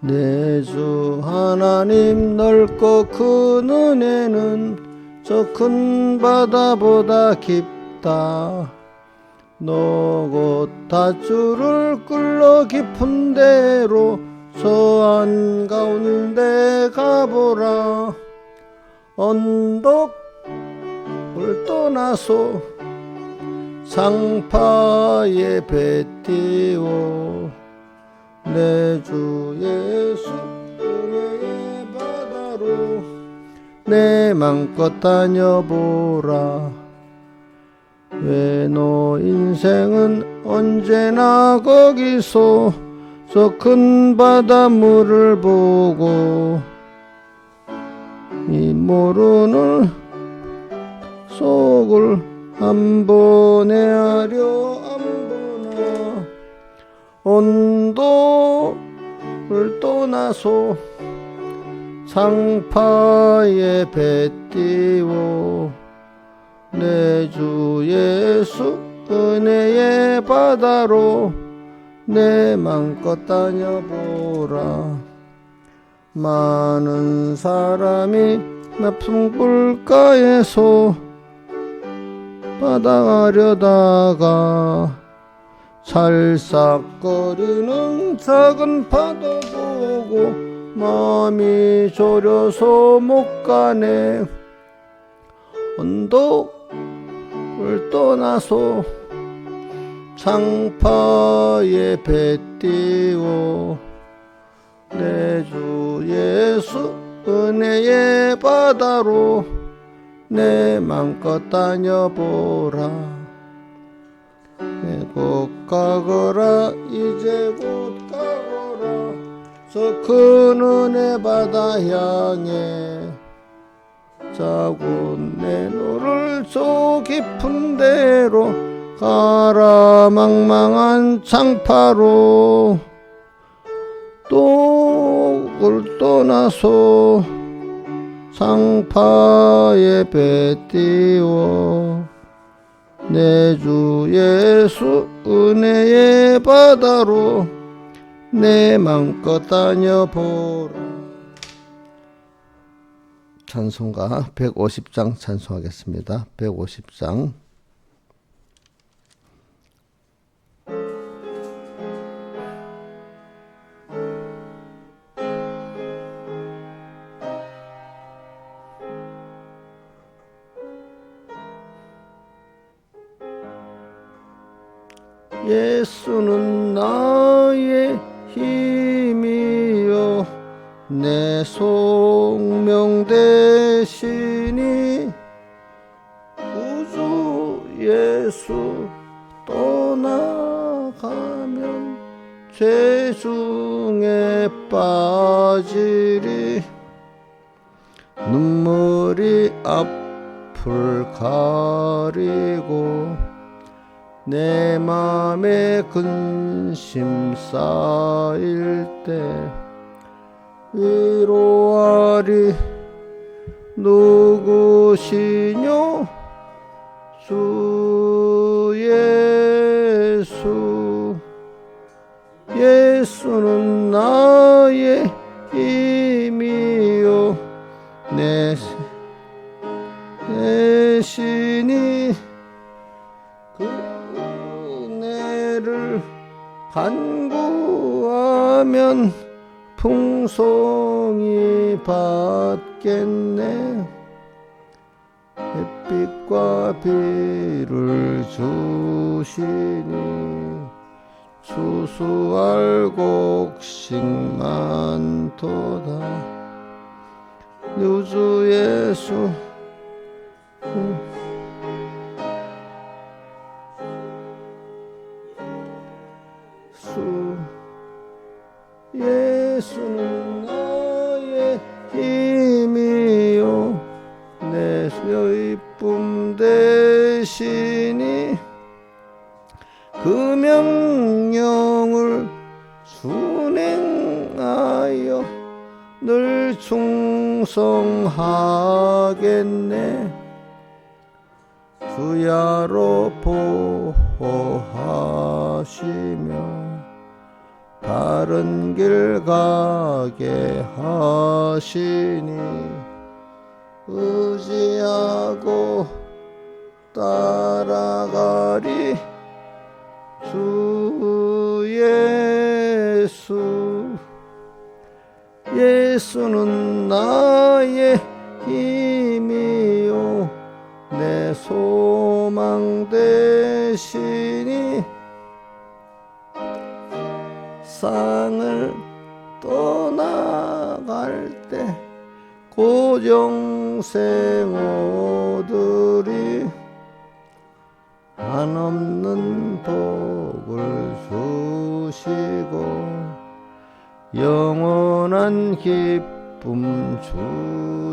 내 주 하나님 넓고 큰 은혜는 저 큰 바다보다 깊다. 너곧 닷줄을 끌러 깊은 데로 저 한가운데 가보라. 언덕을 떠나서 상파에 배 띄워 내 주 예수 은혜의 바다로 내 맘껏 다녀보라. 왜 너 인생은 언제나 거기서 저 큰 바닷물을 보고 이 모르는 속을 한 번에 하려 안 보나. 언덕을 떠나서 상파에 배 띄워 내 주 예수 은혜의 바다로 내 맘껏 다녀보라. 많은 사람이 나쁜 물가에서 바다가려다가 찰싹거리는 작은 파도 보고 마음이 졸여서 못 가네. 언덕을 떠나서 상파에 배 띄워 내 주 예수 은혜의 바다로 내 맘껏 다녀보라. 곧 가거라 이제 곧 가거라 저 큰 은혜 바다 향해. 자고 내 너를 저 깊은 데로 가라. 망망한 창파로 똑을 떠나서 상파에 배 띄워 내 주 예수 은혜의 바다로 내 맘껏 다녀보라. 찬송가 150장 찬송하겠습니다. 150장. 예수는 나의 힘이요 내 속명 되시니 구주 예수 떠나가면 죄 중에 빠지리. 눈물이 앞을 가리고 내 맘에 근심 쌓일 때 위로하리. 누구시뇨 주 예수. 예수는 나의 힘이요 내 신이 그 은혜를 간구하면 풍성히 받겠네. 햇빛과 비를 주시니 추수할 곡식 많도다. 주 예수 예수는 나의 힘이요 내 뼈이쁨 되시니 그 명령을 순행하여 늘 충성하겠네. 주야로 보호하시며 바른 바른 길 가게 하시니 의지하고 따라가리 주 예수. 예수는 나의 힘이요 내 소망 되시니 상을 떠나갈 때 고정생 오들이 한없는 복을 주시고 영원한 기쁨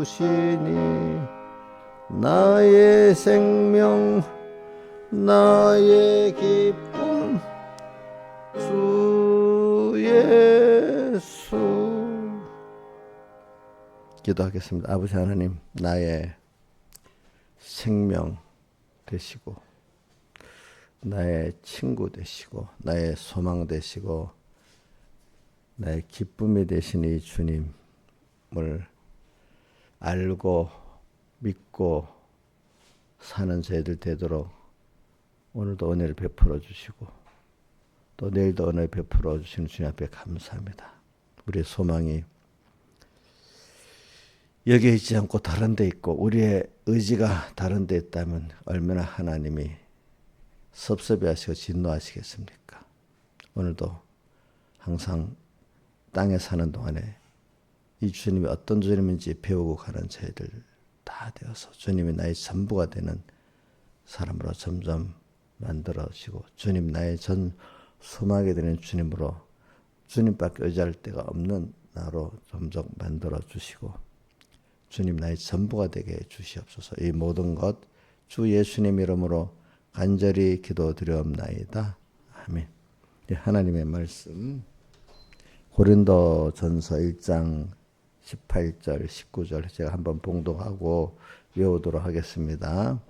주시니 나의 생명 나의 기쁨 주 예수. 기도하겠습니다. 아버지 하나님, 나의 생명 되시고 나의 친구 되시고 나의 소망 되시고 나의 기쁨이 되신 이 주님을 알고 믿고 사는 저희들 되도록 오늘도 은혜를 베풀어 주시고 또 내일도 은혜를 베풀어 주시는 주님 앞에 감사합니다. 우리의 소망이 여기에 있지 않고 다른 데 있고 우리의 의지가 다른 데 있다면 얼마나 하나님이 섭섭해하시고 진노하시겠습니까? 오늘도 항상 땅에 사는 동안에 이 주님이 어떤 주님인지 배우고 가는 저희들 다 되어서 주님이 나의 전부가 되는 사람으로 점점 만들어지고 주님 나의 전 소망이 되는 주님으로 주님밖에 의지할 데가 없는 나로 점점 만들어 주시고 주님 나의 전부가 되게 해 주시옵소서. 이 모든 것 주 예수님 이름으로 간절히 기도드리옵나이다. 아멘. 하나님의 말씀 고린도 전서 1장 18절 19절 제가 한번 봉독하고 외우도록 하겠습니다.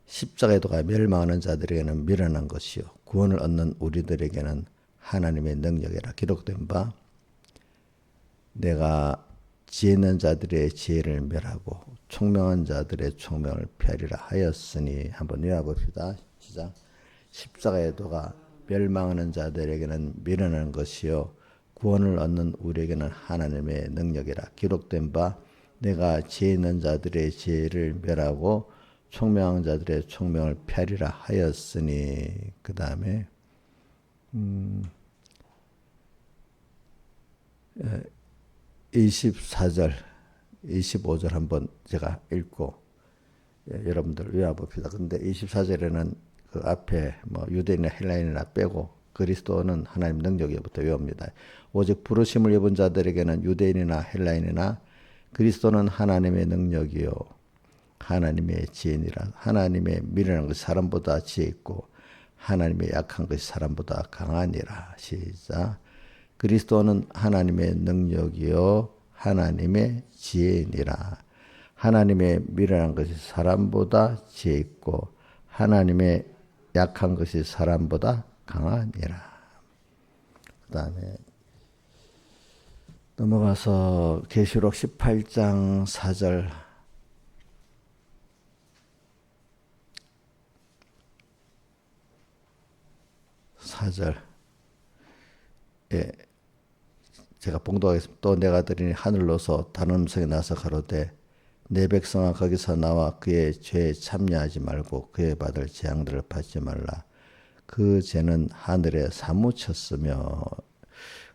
십자가의 도가 멸망하는 자들에게는 미련한 것이요 구원을 얻는 우리들에게는 하나님의 능력이라 기록된 바 내가 지혜 있는 자들의 지혜를 멸하고 총명한 자들의 총명을 폐하리라 하였으니 한번 외워봅시다. 시작. 십자가의 도가 멸망하는 자들에게는 미련한 것이요 구원을 얻는 우리에게는 하나님의 능력이라 기록된 바 내가 지혜 있는 자들의 지혜를 멸하고 총명한 자들의 총명을 폐하리라 하였으니 그 다음에 24절 25절 한번 제가 읽고 여러분들 외워봅시다. 근데 24절에는 그 앞에 뭐 유대인이나 헬라인이나 빼고 그리스도는 하나님 능력에부터 외웁니다. 오직 부르심을 입은 자들에게는 유대인이나 헬라인이나 그리스도는 하나님의 능력이요 하나님의 지혜니라. 하나님의 미련한 것이 사람보다 지혜 있고 하나님의 약한 것이 사람보다 강하니라. 시작. 그리스도는 하나님의 능력이요 하나님의 지혜니라. 하나님의 미련한 것이 사람보다 지혜 있고 하나님의 약한 것이 사람보다 강하니라. 그 다음에 넘어가서 계시록 18장 4절 4절 예, 제가 봉독하겠습니다. 또 내가 들으니 하늘로서 다른 음성이 나서 가로되 내 백성아 거기서 나와 그의 죄에 참여하지 말고 그의 받을 재앙들을 받지 말라. 그 죄는 하늘에 사무쳤으며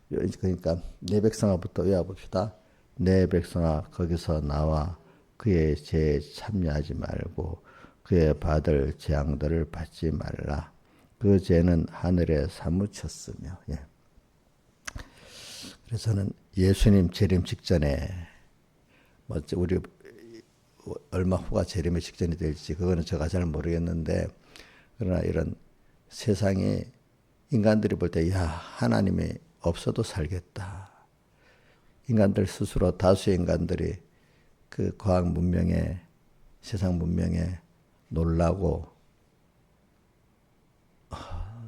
그러니까 내 백성아부터 외워봅시다. 내 백성아 거기서 나와 그의 죄에 참여하지 말고 그의 받을 재앙들을 받지 말라. 그 죄는 하늘에 사무쳤으며 예. 그래서 저는 예수님 재림 직전에 뭐 우리 얼마 후가 재림의 직전이 될지 그거는 제가 잘 모르겠는데 그러나 이런 세상에 인간들이 볼 때 야 하나님이 없어도 살겠다. 인간들 스스로 다수의 인간들이 그 과학 문명에 세상 문명에 놀라고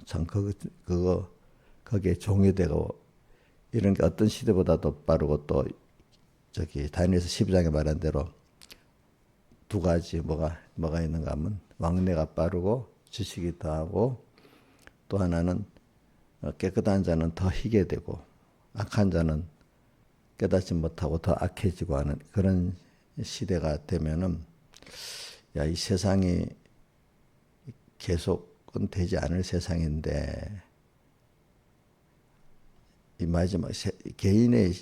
참 거기에 종이되고 이런 게 어떤 시대보다도 빠르고 또 저기 다니엘서 12장에 말한 대로 두 가지 뭐가 있는가 하면 왕래가 빠르고 지식이 더하고 또 하나는 깨끗한 자는 더 희게 되고 악한 자는 깨닫지 못하고 더 악해지고 하는 그런 시대가 되면은 이 세상이 계속은 되지 않을 세상인데 이 마지막 개인의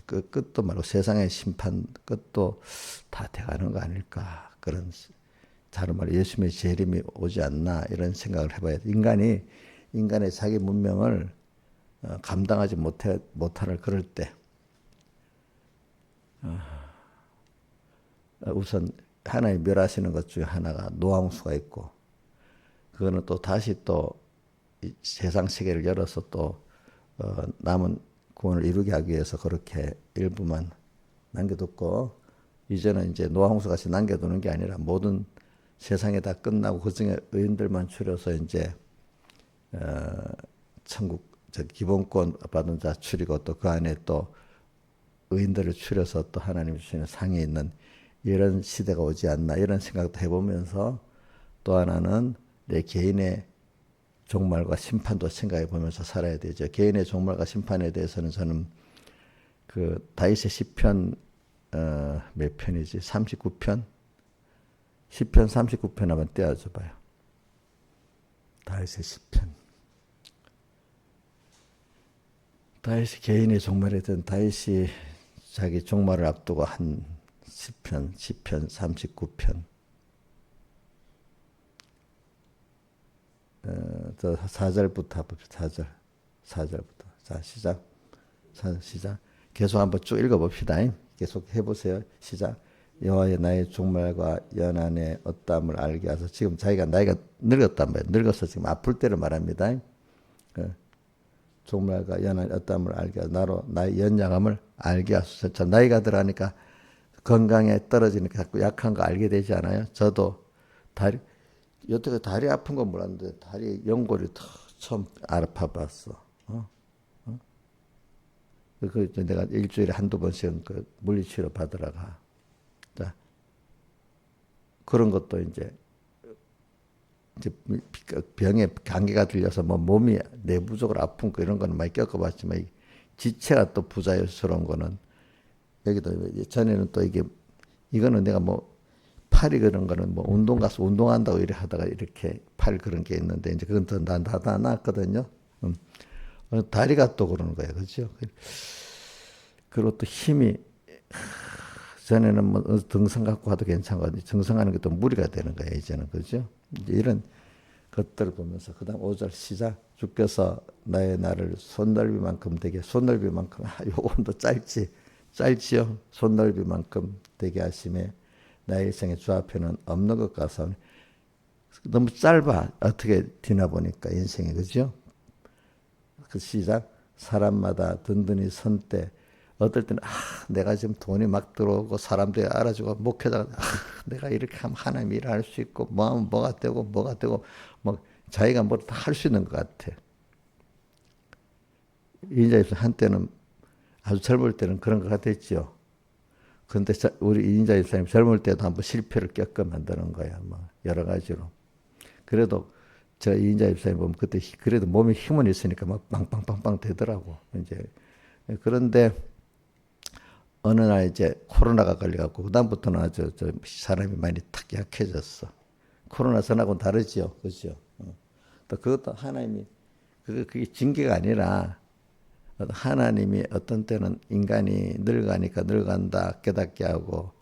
끝도 말고 세상의 심판 끝도 다 돼가는 거 아닐까 그런 다른 말로 예수님의 재림이 오지 않나 이런 생각을 해봐야 돼. 인간의 자기 문명을 감당하지 못하는 그럴 때 우선 하나님 멸하시는 것 중에 하나가 노함수가 있고 그거는 또 다시 또 세상 세계를 열어서 또 남은 구원을 이루게 하기 위해서 그렇게 일부만 남겨뒀고 이제는 이제 노아홍수 같이 남겨두는 게 아니라 모든 세상에 다 끝나고 그중에 의인들만 추려서 이제 천국 기본권 받은 자 추리고 또 그 안에 또 의인들을 추려서 또 하나님 주시는 상에 있는 이런 시대가 오지 않나 이런 생각도 해보면서 또 하나는 내 개인의 종말과 심판도 생각해 보면서 살아야 되죠. 개인의 종말과 심판에 대해서는 저는 그 다윗의 시편 몇 편이지? 39편? 시편 39편 한번 떼어줘 봐요. 다윗의 시편. 다윗이 개인의 종말에 대한 다윗이 자기 종말을 앞두고 한 시편 39편. 저 4절부터 봅시다. 4절부터. 자, 시작. 계속 한번 쭉 읽어봅시다. 계속 해보세요. 시작. 여호와의 나의 종말과 연한의 어떠함을 알게 하소서. 지금 자기가 나이가 늙었단 말이에요. 늙어서 지금 아플 때를 말합니다. 종말과 연한의 어떠함을 알게 하소서. 나로 나의 연약함을 알게 하소서. 참 나이가 들어가니까 건강에 떨어지니까 자꾸 약한 거 알게 되지 않아요? 저도 여태까지 다리 아픈 건 몰랐는데 다리 연골이 처음 알아봐봤어. 그 내가 일주일에 한두 번씩은 그 물리치료 받으러가. 자, 그런 것도 이제 병에 감기가 들려서 뭐 몸이 내부적으로 아픈 거 이런 거는 많이 겪어봤지만 지체가 또 부자연스러운 거는 여기도 전에는 또 이거는 내가 뭐 팔이 그런 거는 뭐 운동 가서 운동한다고 이래 하다가 이렇게 팔 그런 게 있는데 이제 그건 더 다 나았거든요. 다리가 또 그러는 거예요. 그렇죠? 그리고 또 힘이 전에는 뭐 등산 갖고 와도 괜찮거든요. 등산하는 게 또 무리가 되는 거예요. 이제는. 그렇죠? 이제 이런 것들을 보면서 그다음 5절 시작. 주께서 나의 날을 손넓이만큼 되게 손넓이만큼 요건 또 짧지요. 손넓이만큼 되게 하심에 나의 일생에 주 앞에는 없는 것 같사오니 너무 짧아. 어떻게 뒤나보니까 인생이. 그죠? 그 시작. 사람마다 든든히 선 때 어떨 때는 내가 지금 돈이 막 들어오고 사람들이 알아주고 목회자가 내가 이렇게 하면 하나님 일을 할 수 있고 뭐 하면 뭐가 되고 뭐 자기가 뭐 다 할 수 있는 것 같아. 이인자 집사님 한때는 아주 젊을 때는 그런 것 같았죠. 그런데 우리 이인자 집사님 젊을 때도 한번 실패를 겪어 만드는 거야. 뭐 여러 가지로. 그래도 저 이인자 집사님 보면 그때 그래도 몸에 힘은 있으니까 막 빵빵빵빵 되더라고. 이제 그런데 어느 날 이제 코로나가 걸려갖고 그다음부터는 아주 사람이 많이 탁 약해졌어. 코로나 전하고는 다르지요, 그죠? 또 그것도 하나님이 그게 징계가 아니라 하나님이 어떤 때는 인간이 늙으니까 늙어간다 깨닫게 하고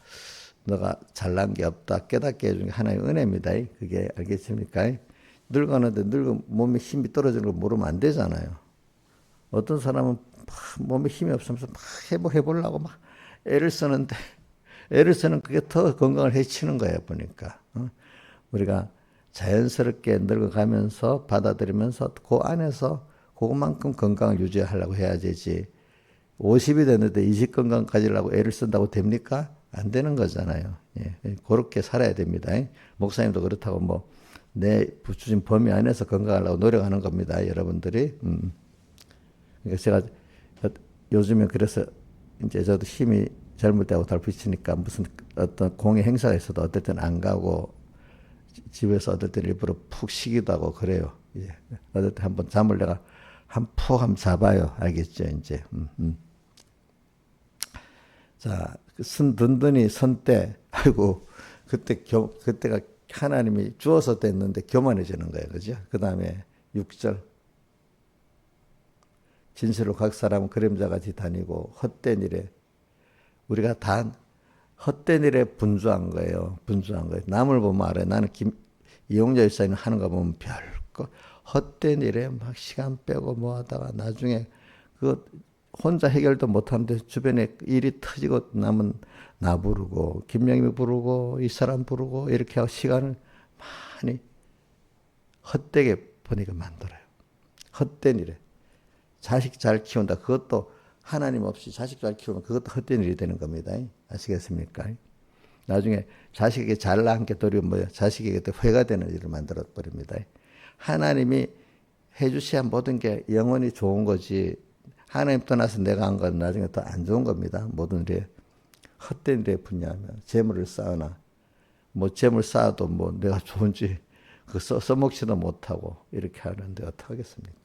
너가 잘난 게 없다 깨닫게 해주는 게 하나님의 은혜입니다. 그게 알겠습니까? 늙었는데 몸에 힘이 떨어지는 걸 모르면 안 되잖아요. 어떤 사람은 몸에 힘이 없으면서 막 해보려고 막 애를 쓰는 그게 더 건강을 해치는 거예요, 보니까. 우리가 자연스럽게 늙어가면서 받아들이면서 그 안에서 그것만큼 건강을 유지하려고 해야 되지. 50이 됐는데 20 건강 가지려고 애를 쓴다고 됩니까? 안 되는 거잖아요. 예, 그렇게 살아야 됩니다. 목사님도 그렇다고 뭐 내 주신 범위 안에서 건강하려고 노력하는 겁니다. 여러분들이. 그러니까 제가 요즘에 그래서 이제 저도 힘이 젊을 때하고 달빛이니까 무슨 어떤 공예 행사가 있어도 어떨 때는 안 가고 집에서 어떨 때는 일부러 푹 쉬기도 하고 그래요. 예. 어떨 때 한번 잠을 내가 한번 자봐요. 알겠죠? 이제. 자, 선 든든히 선 때, 아이고, 그때가 하나님이 주어서 됐는데 교만해지는 거예요. 그죠? 그 다음에 6절. 진실로 각 사람은 그림자같이 다니고 헛된 일에 우리가 다 헛된 일에 분주한 거예요. 분주한 거예요. 남을 보면 알아요. 나는 이용자 일사님 하는 거 보면 별거 헛된 일에 막 시간 빼고 뭐 하다가 나중에 그 혼자 해결도 못하는데 주변에 일이 터지고 남은 나 부르고 김영미 부르고 이 사람 부르고 이렇게 하고 시간을 많이 헛되게 보내게 만들어요. 헛된 일에. 자식 잘 키운다. 그것도 하나님 없이 자식 잘 키우면 그것도 헛된 일이 되는 겁니다. 아시겠습니까? 나중에 자식에게 잘나 함께 도리면 뭐야? 자식에게 또 회가 되는 일을 만들어 버립니다. 하나님이 해주셔야 모든 게 영원히 좋은 거지. 하나님 떠나서 내가 한 건 나중에 또 안 좋은 겁니다. 모든 일에 헛된 일에 분야하면 재물을 쌓으나 뭐 재물 쌓아도 뭐 내가 좋은지 그 써먹지도 못하고 이렇게 하는데 어떡하겠습니까?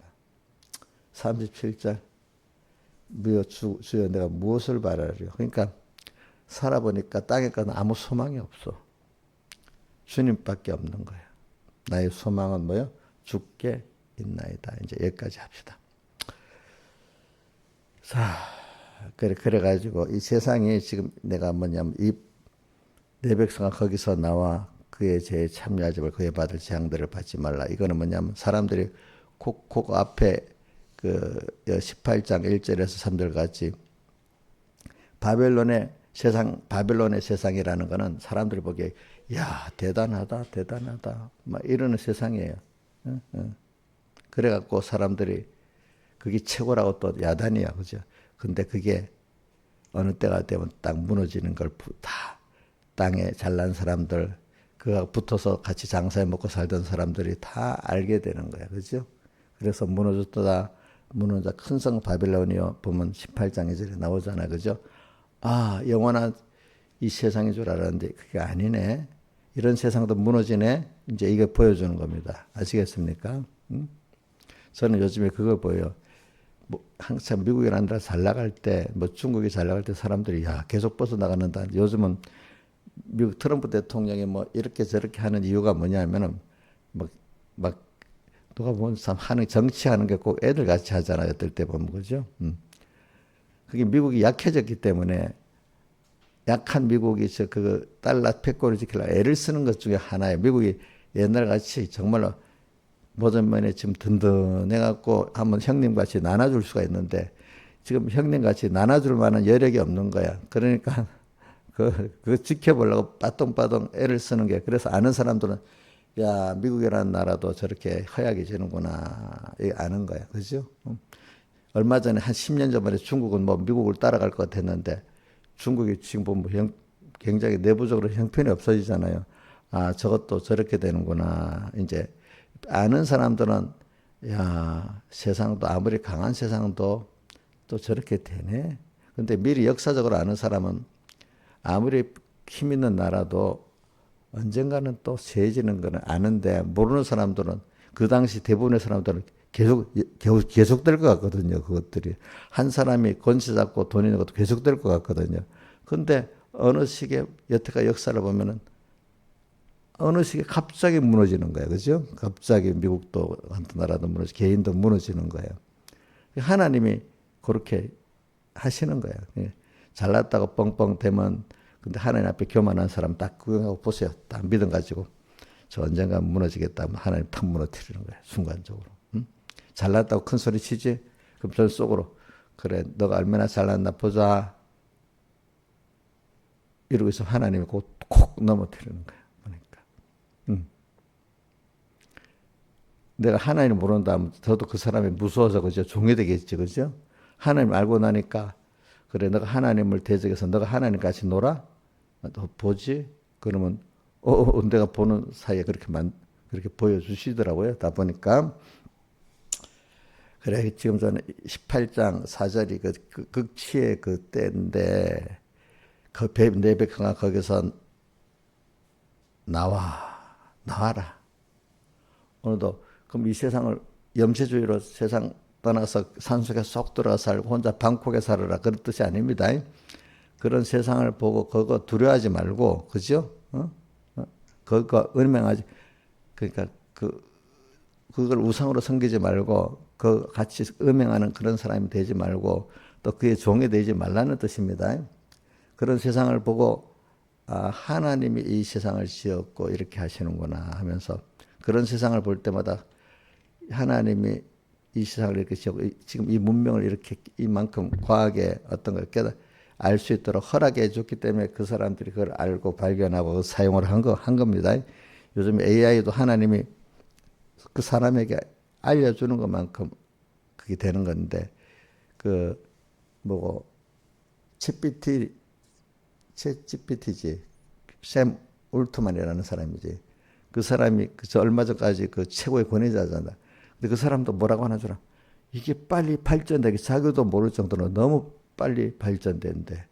37절 무여 주여 내가 무엇을 바라리요. 그러니까 살아보니까 땅에 가는 아무 소망이 없어. 주님밖에 없는 거야. 나의 소망은 뭐요? 주께 있나이다. 이제 여기까지 합시다. 자, 그래가지고 이 세상이 지금 내가 뭐냐면 내 백성아 거기서 나와 그의 죄에 참여하지 말고 그의 받을 재앙들을 받지 말라. 이거는 뭐냐면 사람들이 콕 앞에 그 18장 1절에서 3절 같이 바벨론의 세상이라는 거는 사람들이 보기에 야 대단하다 막 이러는 세상이에요. 그래갖고 사람들이 그게 최고라고 또 야단이야, 그죠? 근데 그게 어느 때가 되면 딱 무너지는 걸 다 땅에 잘난 사람들 그가 붙어서 같이 장사해 먹고 살던 사람들이 다 알게 되는 거야, 그죠? 그래서 무너졌다. 무너져 큰 성 바빌론이요 보면 18장 2절에 나오잖아, 그죠? 아 영원한 이 세상인 줄 알았는데 그게 아니네. 이런 세상도 무너지네. 이제 이게 보여주는 겁니다. 아시겠습니까? 저는 요즘에 그걸 보여요. 뭐 항상 미국이라는 데라 잘 나갈 때, 뭐 중국이 잘 나갈 때 사람들이 야 계속 벗어나가는다. 요즘은 미국 트럼프 대통령이 뭐 이렇게 저렇게 하는 이유가 뭐냐면은 막 누가 보면 참 하는 정치하는 게 꼭 애들 같이 하잖아요. 어떨 때 보면 그죠? 그게 미국이 약해졌기 때문에 약한 미국이 그 달러 패권을 지키려고 애를 쓰는 것 중에 하나예요. 미국이 옛날 같이 정말로 모전면에 지금 든든해갖고 한번 형님같이 나눠줄 수가 있는데 지금 형님같이 나눠줄 만한 여력이 없는 거야. 그러니까 그거 지켜보려고 빠똥빠똥 애를 쓰는 게 그래서 아는 사람들은 야 미국이라는 나라도 저렇게 허약해지는구나 아는 거야. 그죠? 얼마 전에 한 10년 전에 중국은 뭐 미국을 따라갈 것 같았는데 중국이 지금 보면 굉장히 내부적으로 형편이 없어지잖아요. 아 저것도 저렇게 되는구나. 이제 아는 사람들은 야 세상도 아무리 강한 세상도 또 저렇게 되네. 근데 미리 역사적으로 아는 사람은 아무리 힘 있는 나라도 언젠가는 또 세지는 거는 아는데 모르는 사람들은 그 당시 대부분의 사람들은 계속될 것 같거든요. 그것들이 한 사람이 권세 잡고 돈 있는 것도 계속될 것 같거든요. 근데 어느 시기에 여태까지 역사를 보면은 어느 시기에 갑자기 무너지는 거예요. 그죠? 갑자기 미국도 한 나라도 무너지고 개인도 무너지는 거예요. 하나님이 그렇게 하시는 거예요. 잘났다고 뻥뻥 대면 근데 하나님 앞에 교만한 사람 딱 구경하고 보세요. 딱 믿음 가지고 저 언젠가 무너지겠다 하면 하나님 탁 무너뜨리는 거예요. 순간적으로. 잘났다고 큰 소리 치지? 그럼 전 속으로 그래 너가 얼마나 잘났나 보자. 이러고 있으면 하나님이 꼭 넘어뜨리는 거예요. 그러니까. 내가 하나님을 모른다 하면 저도 그 사람이 무서워서 그죠? 종이 되겠지. 그죠? 하나님 알고 나니까 그래 너가 하나님을 대적해서 너가 하나님 같이 놀아? 너 보지? 그러면 내가 보는 사이에 그렇게 그렇게 보여주시더라고요. 다 보니까. 그래, 지금 저는 18장 4절이 그 극치의 그 때인데, 그 내백성아 거기서 나와라. 오늘도 그럼 이 세상을 염세주의로 세상 떠나서 산속에 쏙 들어가 살고 혼자 방콕에 살아라 그런 뜻이 아닙니다. 그런 세상을 보고 그거 두려워하지 말고, 그죠? 그거 은명하지. 그러니까 그걸 우상으로 섬기지 말고 그 같이 음행하는 그런 사람이 되지 말고 또 그의 종이 되지 말라는 뜻입니다. 그런 세상을 보고 하나님이 이 세상을 지었고 이렇게 하시는구나 하면서 그런 세상을 볼 때마다 하나님이 이 세상을 이렇게 지었고 지금 이 문명을 이렇게 이만큼 과하게 어떤 걸 알 수 있도록 허락해 줬기 때문에 그 사람들이 그걸 알고 발견하고 사용을 한 겁니다. 요즘 AI도 하나님이 그 사람에게 알려주는 것만큼 그게 되는 건데 챗GPT지 샘 올트만이라는 사람이지. 그 사람이 저 얼마 전까지 그 최고의 권위자잖아. 근데 그 사람도 뭐라고 하나 줄 알아? 이게 빨리 발전되기 자기도 모를 정도로 너무 빨리 발전된대.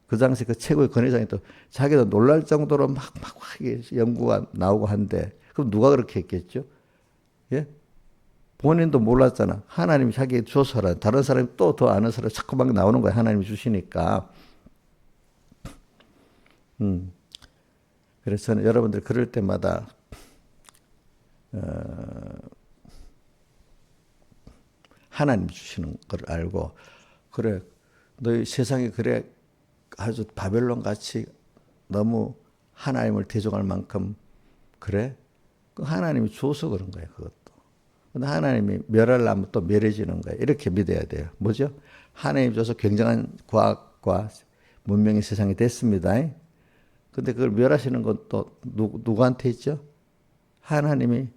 그 당시 그 최고의 권위자이 또 자기도 놀랄 정도로 막 연구가 나오고 한데 그럼 누가 그렇게 했겠죠? 예? 본인도 몰랐잖아. 하나님이 자기에게 줘서라. 다른 사람이 또 더 아는 사람이 자꾸 막 나오는 거야. 하나님이 주시니까. 그래서 저는 여러분들 그럴 때마다 하나님 주시는 걸 알고 그래 너희 세상이 그래 아주 바벨론 같이 너무 하나님을 대적할 만큼 그래? 그 하나님이 줘서 그런 거예요. 그것도. 근데 하나님이 멸하려면 또 멸해지는 거예요. 이렇게 믿어야 돼요. 뭐죠? 하나님 줘서 굉장한 과학과 문명의 세상이 됐습니다. 근데 그걸 멸하시는 건 또 누구한테 있죠? 하나님이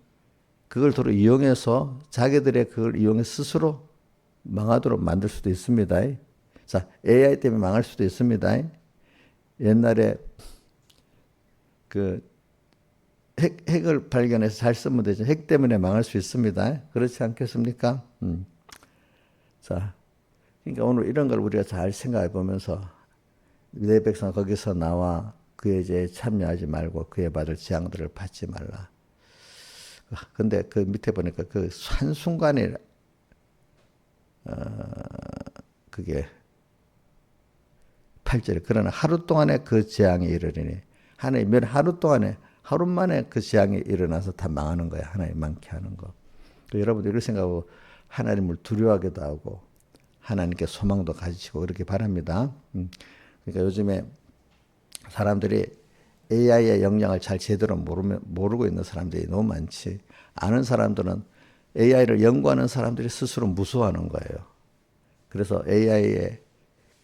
그걸 도로 이용해서 자기들의 그걸 이용해 스스로 망하도록 만들 수도 있습니다. 자, AI 때문에 망할 수도 있습니다. 옛날에 그 핵을 발견해서 잘 쓰면 되죠. 핵 때문에 망할 수 있습니다. 그렇지 않겠습니까? 자, 그러니까 오늘 이런 걸 우리가 잘 생각해 보면서 내 백성 거기서 나와 그의 죄에 참여하지 말고 그의 받을 재앙들을 받지 말라. 근데 그 밑에 보니까 그 한순간에 그게 8절에 그러나 하루 동안에 그 재앙이 이르리니 하나님 하루 동안에 하루 만에 그 재앙이 일어나서 다 망하는 거야. 하나님 많게 하는 거. 여러분들 이렇게 생각하고 하나님을 두려워하기도 하고 하나님께 소망도 가지시고 그렇게 바랍니다. 그러니까 요즘에 사람들이 AI의 역량을 잘 제대로 모르고 있는 사람들이 너무 많지. 아는 사람들은 AI를 연구하는 사람들이 스스로 무서워하는 거예요. 그래서 AI의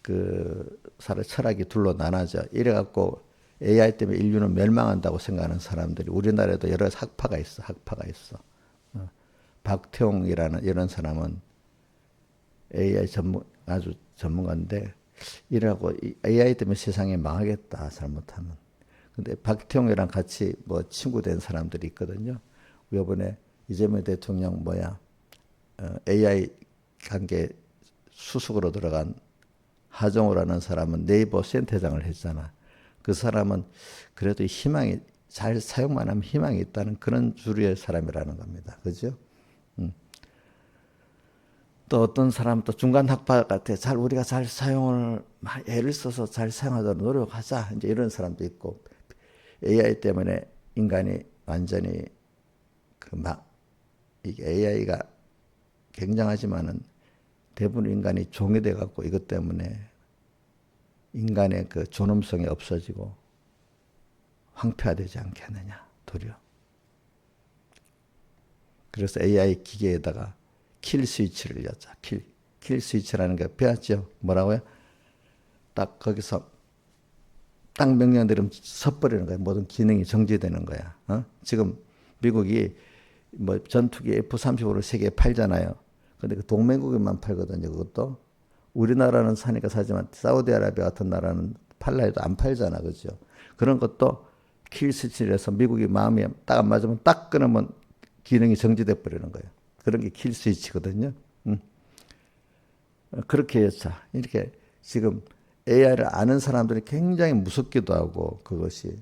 그 철학이 둘로 나눠져. 이래갖고 AI 때문에 인류는 멸망한다고 생각하는 사람들이 우리나라에도 여러 학파가 있어. 박태웅이라는 이런 사람은 AI 아주 전문가인데 이라고 AI 때문에 세상이 망하겠다 잘못하면. 근데 박태웅이랑 같이 뭐 친구 된 사람들이 있거든요. 이번에 이재명 대통령 AI 관계 수석으로 들어간 하정우라는 사람은 네이버 센터장을 했잖아. 그 사람은 그래도 희망이 잘 사용만 하면 희망이 있다는 그런 주류의 사람이라는 겁니다. 그죠? 또 어떤 사람 또 중간 학파 같아. 우리가 잘 사용을 애를 써서 잘 사용하도록 노력하자. 이제 이런 사람도 있고 AI 때문에 인간이 완전히 이게 AI가 굉장하지만은 대부분 인간이 종이 돼 갖고 이것 때문에 인간의 그 존엄성이 없어지고 황폐화되지 않겠느냐 도리어. 그래서 AI 기계에다가 킬 스위치를 여자. 킬 스위치라는 게 배웠죠. 뭐라고요? 딱 거기서 딱 명령 들으면 섣버리는 거야. 모든 기능이 정지되는 거야. 지금 미국이 뭐 전투기 F-35를 세계에 팔잖아요. 근데 그 동맹국에만 팔거든요. 그것도 우리나라는 사니까 사지만 사우디아라비아 같은 나라는 팔라 해도 안 팔잖아. 그죠? 그런 것도 킬 스위치를 해서 미국이 마음이 딱 안 맞으면 딱 끊으면 기능이 정지돼 버리는 거예요. 그런 게 킬 스위치거든요. 그렇게 해서 이렇게 지금 AI를 아는 사람들이 굉장히 무섭기도 하고 그것이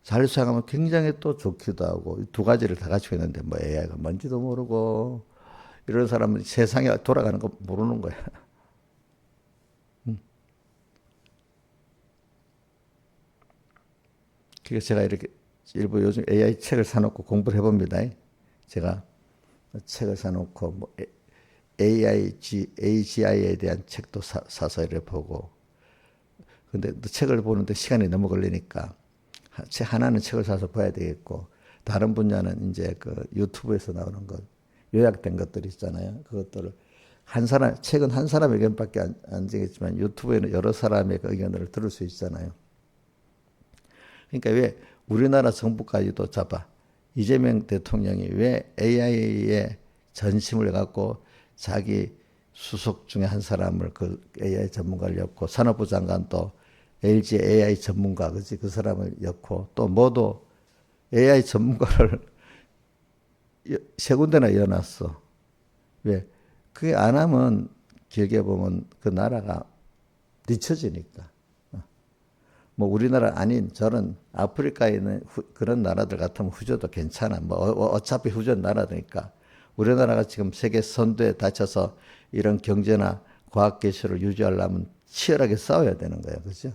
잘 사용하면 굉장히 또 좋기도 하고 이 두 가지를 다 가지고 있는데 뭐 AI가 뭔지도 모르고 이런 사람은 세상에 돌아가는 거 모르는 거야. 그래서 제가 이렇게 일부 요즘 AI 책을 사놓고 공부를 해봅니다. 제가 책을 사놓고 뭐 AGI에 대한 책도 사서 이렇게 보고 근데 책을 보는데 시간이 너무 걸리니까 책 하나는 책을 사서 봐야 되겠고 다른 분야는 이제 그 유튜브에서 나오는 것 요약된 것들 있잖아요. 그것들을 한 사람 책은 한 사람의 의견밖에 안 되겠지만 유튜브에는 여러 사람의 그 의견을 들을 수 있잖아요. 그러니까 왜 우리나라 정부까지도 잡아 이재명 대통령이 왜 AI에 전심을 갖고 자기 수석 중에 한 사람을 그 AI 전문가를 였고 산업부 장관도 LG AI 전문가 그지 그 사람을 였고 또 모두 AI 전문가를 세 군데나 여놨어. 왜? 그게 안 하면 길게 보면 그 나라가 뒤처지니까. 뭐 우리나라 아닌 저런 아프리카에 있는 그런 나라들 같으면 후져도 괜찮아. 뭐 어차피 후져 나라니까. 우리나라가 지금 세계 선두에 닫혀서 이런 경제나 과학 기술을 유지하려면 치열하게 싸워야 되는 거예요. 그죠?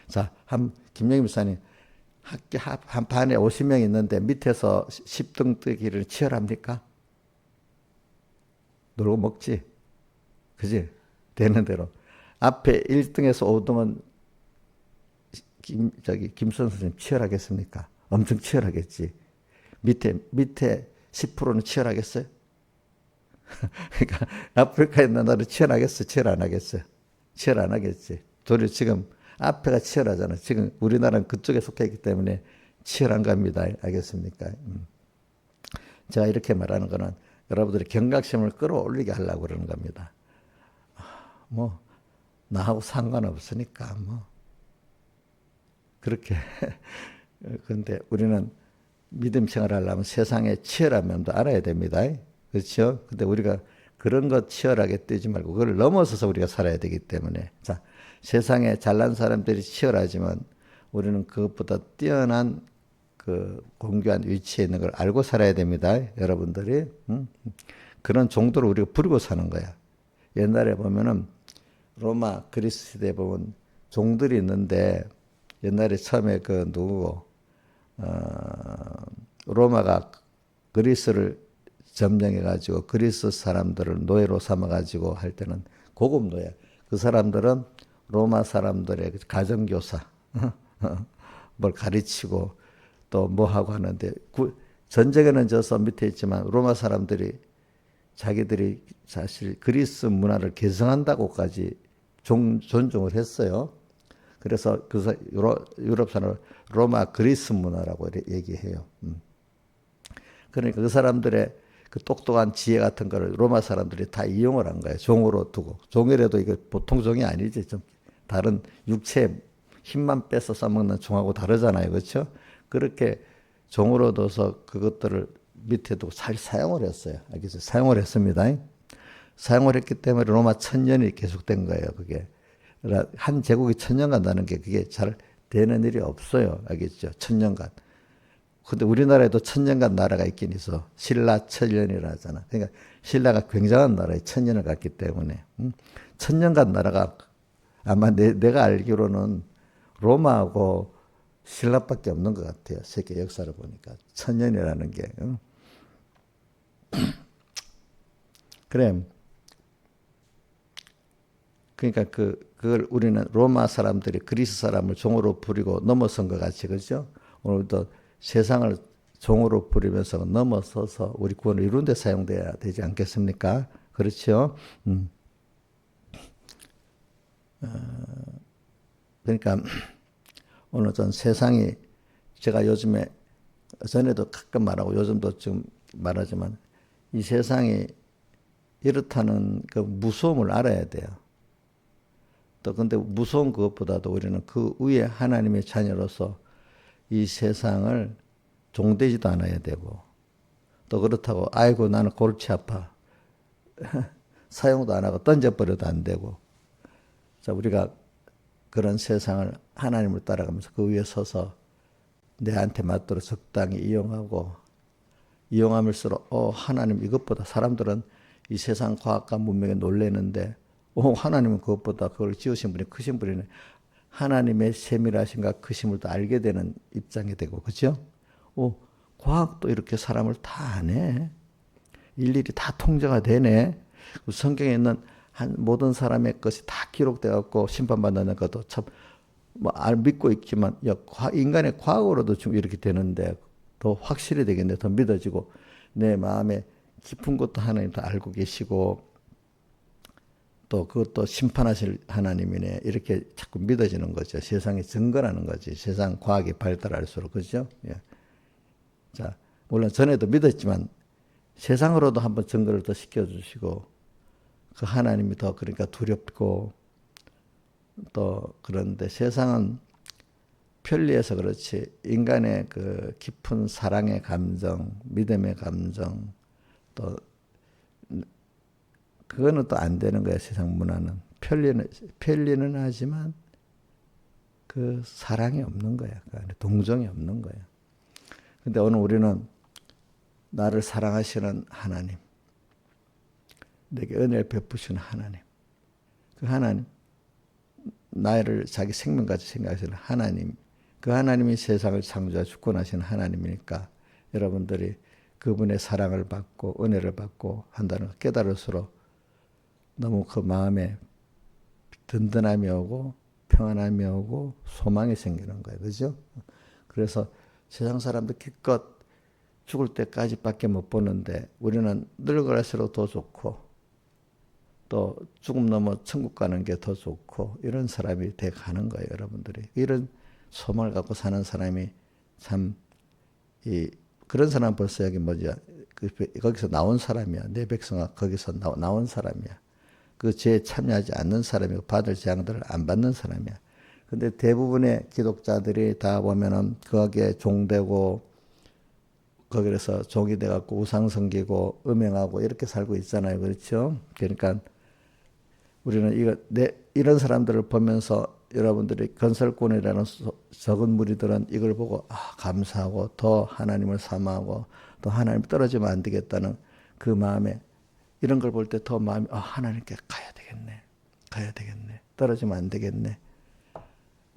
자, 김영희 목사님 학교 한 반에 50명 있는데 밑에서 10등 뜨기를 치열합니까? 놀고 먹지. 그지? 되는 대로. 앞에 1등에서 5등은 김선 선생님 치열하겠습니까? 엄청 치열하겠지. 밑에 10%는 치열하겠어요? 그러니까 아프리카에 있는 나라는 치열하겠어요? 치열 안 하겠어요? 치열 안 하겠지. 도리어 지금 앞에가 치열하잖아. 지금 우리나라는 그쪽에 속해 있기 때문에 치열한 겁니다. 알겠습니까? 제가 이렇게 말하는 거는 여러분들의 경각심을 끌어올리게 하려고 그러는 겁니다. 뭐 나하고 상관없으니까 뭐 그렇게 그런데 우리는 믿음 생활을 하려면 세상의 치열한 면도 알아야 됩니다. 그렇죠? 근데 우리가 그런 것 치열하게 뛰지 말고 그걸 넘어서서 우리가 살아야 되기 때문에 자 세상에 잘난 사람들이 치열하지만 우리는 그것보다 뛰어난 그 공교한 위치에 있는 걸 알고 살아야 됩니다. 여러분들이 그런 정도로 우리가 부리고 사는 거야. 옛날에 보면은 로마 그리스 시대에 보면 종들이 있는데 옛날에 처음에 그 누구고 로마가 그리스를 점령해 가지고 그리스 사람들을 노예로 삼아 가지고 할 때는 고급 노예. 그 사람들은 로마 사람들의 가정교사 뭘 가르치고 또 뭐 하고 하는데 전쟁에는 져서 밑에 있지만 로마 사람들이 자기들이 사실 그리스 문화를 개성한다고까지 존중을 했어요. 그래서 유럽 사람을 로마 그리스 문화라고 얘기해요. 그러니까 그 사람들의 그 똑똑한 지혜 같은 거를 로마 사람들이 다 이용을 한 거예요. 종으로 두고. 종이라도 이게 보통 종이 아니지. 좀 다른 육체의 힘만 빼서 써먹는 종하고 다르잖아요. 그렇죠? 그렇게 종으로 둬서 그것들을 밑에 두고 잘 사용을 했어요. 알겠어요? 사용을 했습니다. 사용을 했기 때문에 로마 천년이 계속된 거예요. 그게. 한 제국이 천년간 나는 게 그게 잘 되는 일이 없어요. 알겠죠? 천년간. 근데 우리나라에도 천년간 나라가 있긴 있어. 신라 천년이라 하잖아. 그러니까 신라가 굉장한 나라에 천년을 갔기 때문에. 천년간 나라가 아마 내가 알기로는 로마하고 신라밖에 없는 것 같아요. 세계 역사를 보니까. 천년이라는 게. 그래. 그러니까 그걸 우리는 로마 사람들이 그리스 사람을 종으로 부리고 넘어선 것 같이, 그죠? 오늘도 세상을 종으로 부리면서 넘어서서 우리 구원을 이루는 데 사용돼야 되지 않겠습니까? 그렇죠? 그러니까 오늘 전 세상이 제가 요즘에 전에도 가끔 말하고 요즘도 좀 말하지만 이 세상이 이렇다는 그 무서움을 알아야 돼요. 또 근데 무서운 그것보다도 우리는 그 위에 하나님의 자녀로서 이 세상을 종되지도 않아야 되고, 또 그렇다고 아이고 나는 골치 아파 사용도 안 하고 던져버려도 안 되고, 자, 우리가 그런 세상을 하나님을 따라가면서 그 위에 서서 내한테 맞도록 적당히 이용하면서 하나님 이것보다, 사람들은 이 세상 과학과 문명에 놀래는데 하나님은 그것보다 그걸 지으신 분이 크신 분이네. 하나님의 세밀하신가 크심을 더 알게 되는 입장이 되고, 그죠? 과학도 이렇게 사람을 다 아네. 일일이 다 통제가 되네. 성경에 있는 모든 사람의 것이 다 기록되어 갖고 심판받는 것도 참 믿고 있지만, 인간의 과학으로도 좀 이렇게 되는데 더 확실히 되겠네. 더 믿어지고, 내 마음에 깊은 것도 하나님 더 알고 계시고, 또 그것도 심판하실 하나님이네. 이렇게 자꾸 믿어지는 거죠. 세상이 증거라는 거지. 세상 과학이 발달할수록. 그죠? 예. 자, 물론 전에도 믿었지만 세상으로도 한번 증거를 더 시켜주시고, 그 하나님이 더 그러니까 두렵고, 또 그런데 세상은 편리해서 그렇지 인간의 그 깊은 사랑의 감정, 믿음의 감정, 또 그거는 또 안 되는 거야. 세상 문화는 편리는 하지만 그 사랑이 없는 거야. 그 안에 동정이 없는 거야. 근데 오늘 우리는 나를 사랑하시는 하나님, 내게 은혜를 베푸시는 하나님, 그 하나님, 나를 자기 생명같이 생각하시는 하나님, 그 하나님이 세상을 창조하시고 주권하시는 하나님이니까 여러분들이 그분의 사랑을 받고 은혜를 받고 한다는 걸 깨달을수록 너무 그 마음에 든든함이 오고 평안함이 오고 소망이 생기는 거예요. 그죠? 그래서 세상 사람들 기껏 죽을 때까지밖에 못 보는데 우리는 늙어갈수록 더 좋고, 또 죽음 넘어 천국 가는 게 더 좋고, 이런 사람이 돼 가는 거예요. 여러분들이 이런 소망을 갖고 사는 사람이 참, 그런 사람 벌써 여기 거기서 나온 사람이야. 내 백성아 거기서 나온 사람이야. 그 죄에 참여하지 않는 사람이고 받을 재앙들을 안 받는 사람이야. 근데 대부분의 기독자들이 다 보면은 거기에 종되고, 거기에서 종이 돼갖고 우상 섬기고 음행하고 이렇게 살고 있잖아요. 그렇죠? 그러니까 우리는 이런 사람들을 보면서 여러분들이 건설꾼이라는 적은 무리들은 이걸 보고 감사하고 더 하나님을 사모하고 또 하나님 떨어지면 안 되겠다는 그 마음에, 이런 걸 볼 때 더 마음이 하나님께 가야 되겠네. 떨어지면 안 되겠네.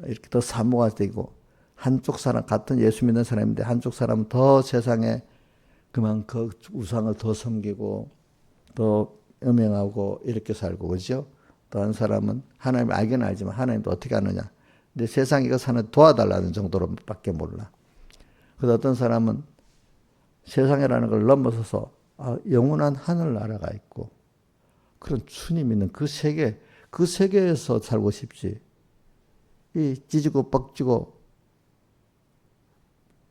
이렇게 더 사모가 되고, 한쪽 사람, 같은 예수 믿는 사람인데 한쪽 사람은 더 세상에 그 우상을 더 섬기고 또 음행하고 이렇게 살고, 그죠? 또 한 사람은 하나님을 알긴 알지만 하나님도 어떻게 아느냐. 근데 세상 이거 사는 도와달라는 정도로밖에 몰라. 그래서 어떤 사람은 세상이라는 걸 넘어서서 영원한 하늘나라가 있고 그런 주님 있는 그 세계에서 살고 싶지. 이 찢고 뻑지고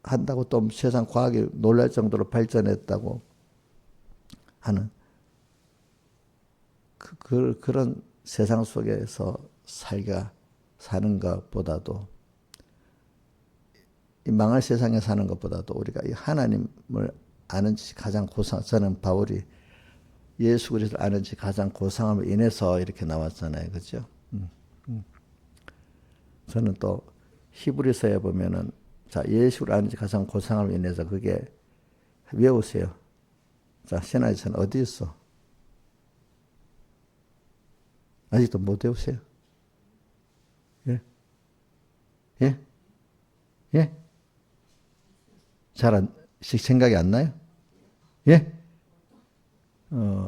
한다고 또 세상 과학이 놀랄 정도로 발전했다고 하는 그런 세상 속에서 사는 것보다도, 이 망할 세상에 사는 것보다도 우리가 이 하나님을 아는 것이 가장 고상. 저는 바울이 예수 그리스도를 아는 것이 가장 고상함을 인해서 이렇게 나왔잖아요. 그렇죠? 저는 또 히브리서에 보면은, 자, 예수를 아는 것이 가장 고상함을 인해서, 그게 외우세요. 자, 신하이선 어디 있어? 아직도 못 외우세요? 예? 예? 예? 생각이 안 나요? 예?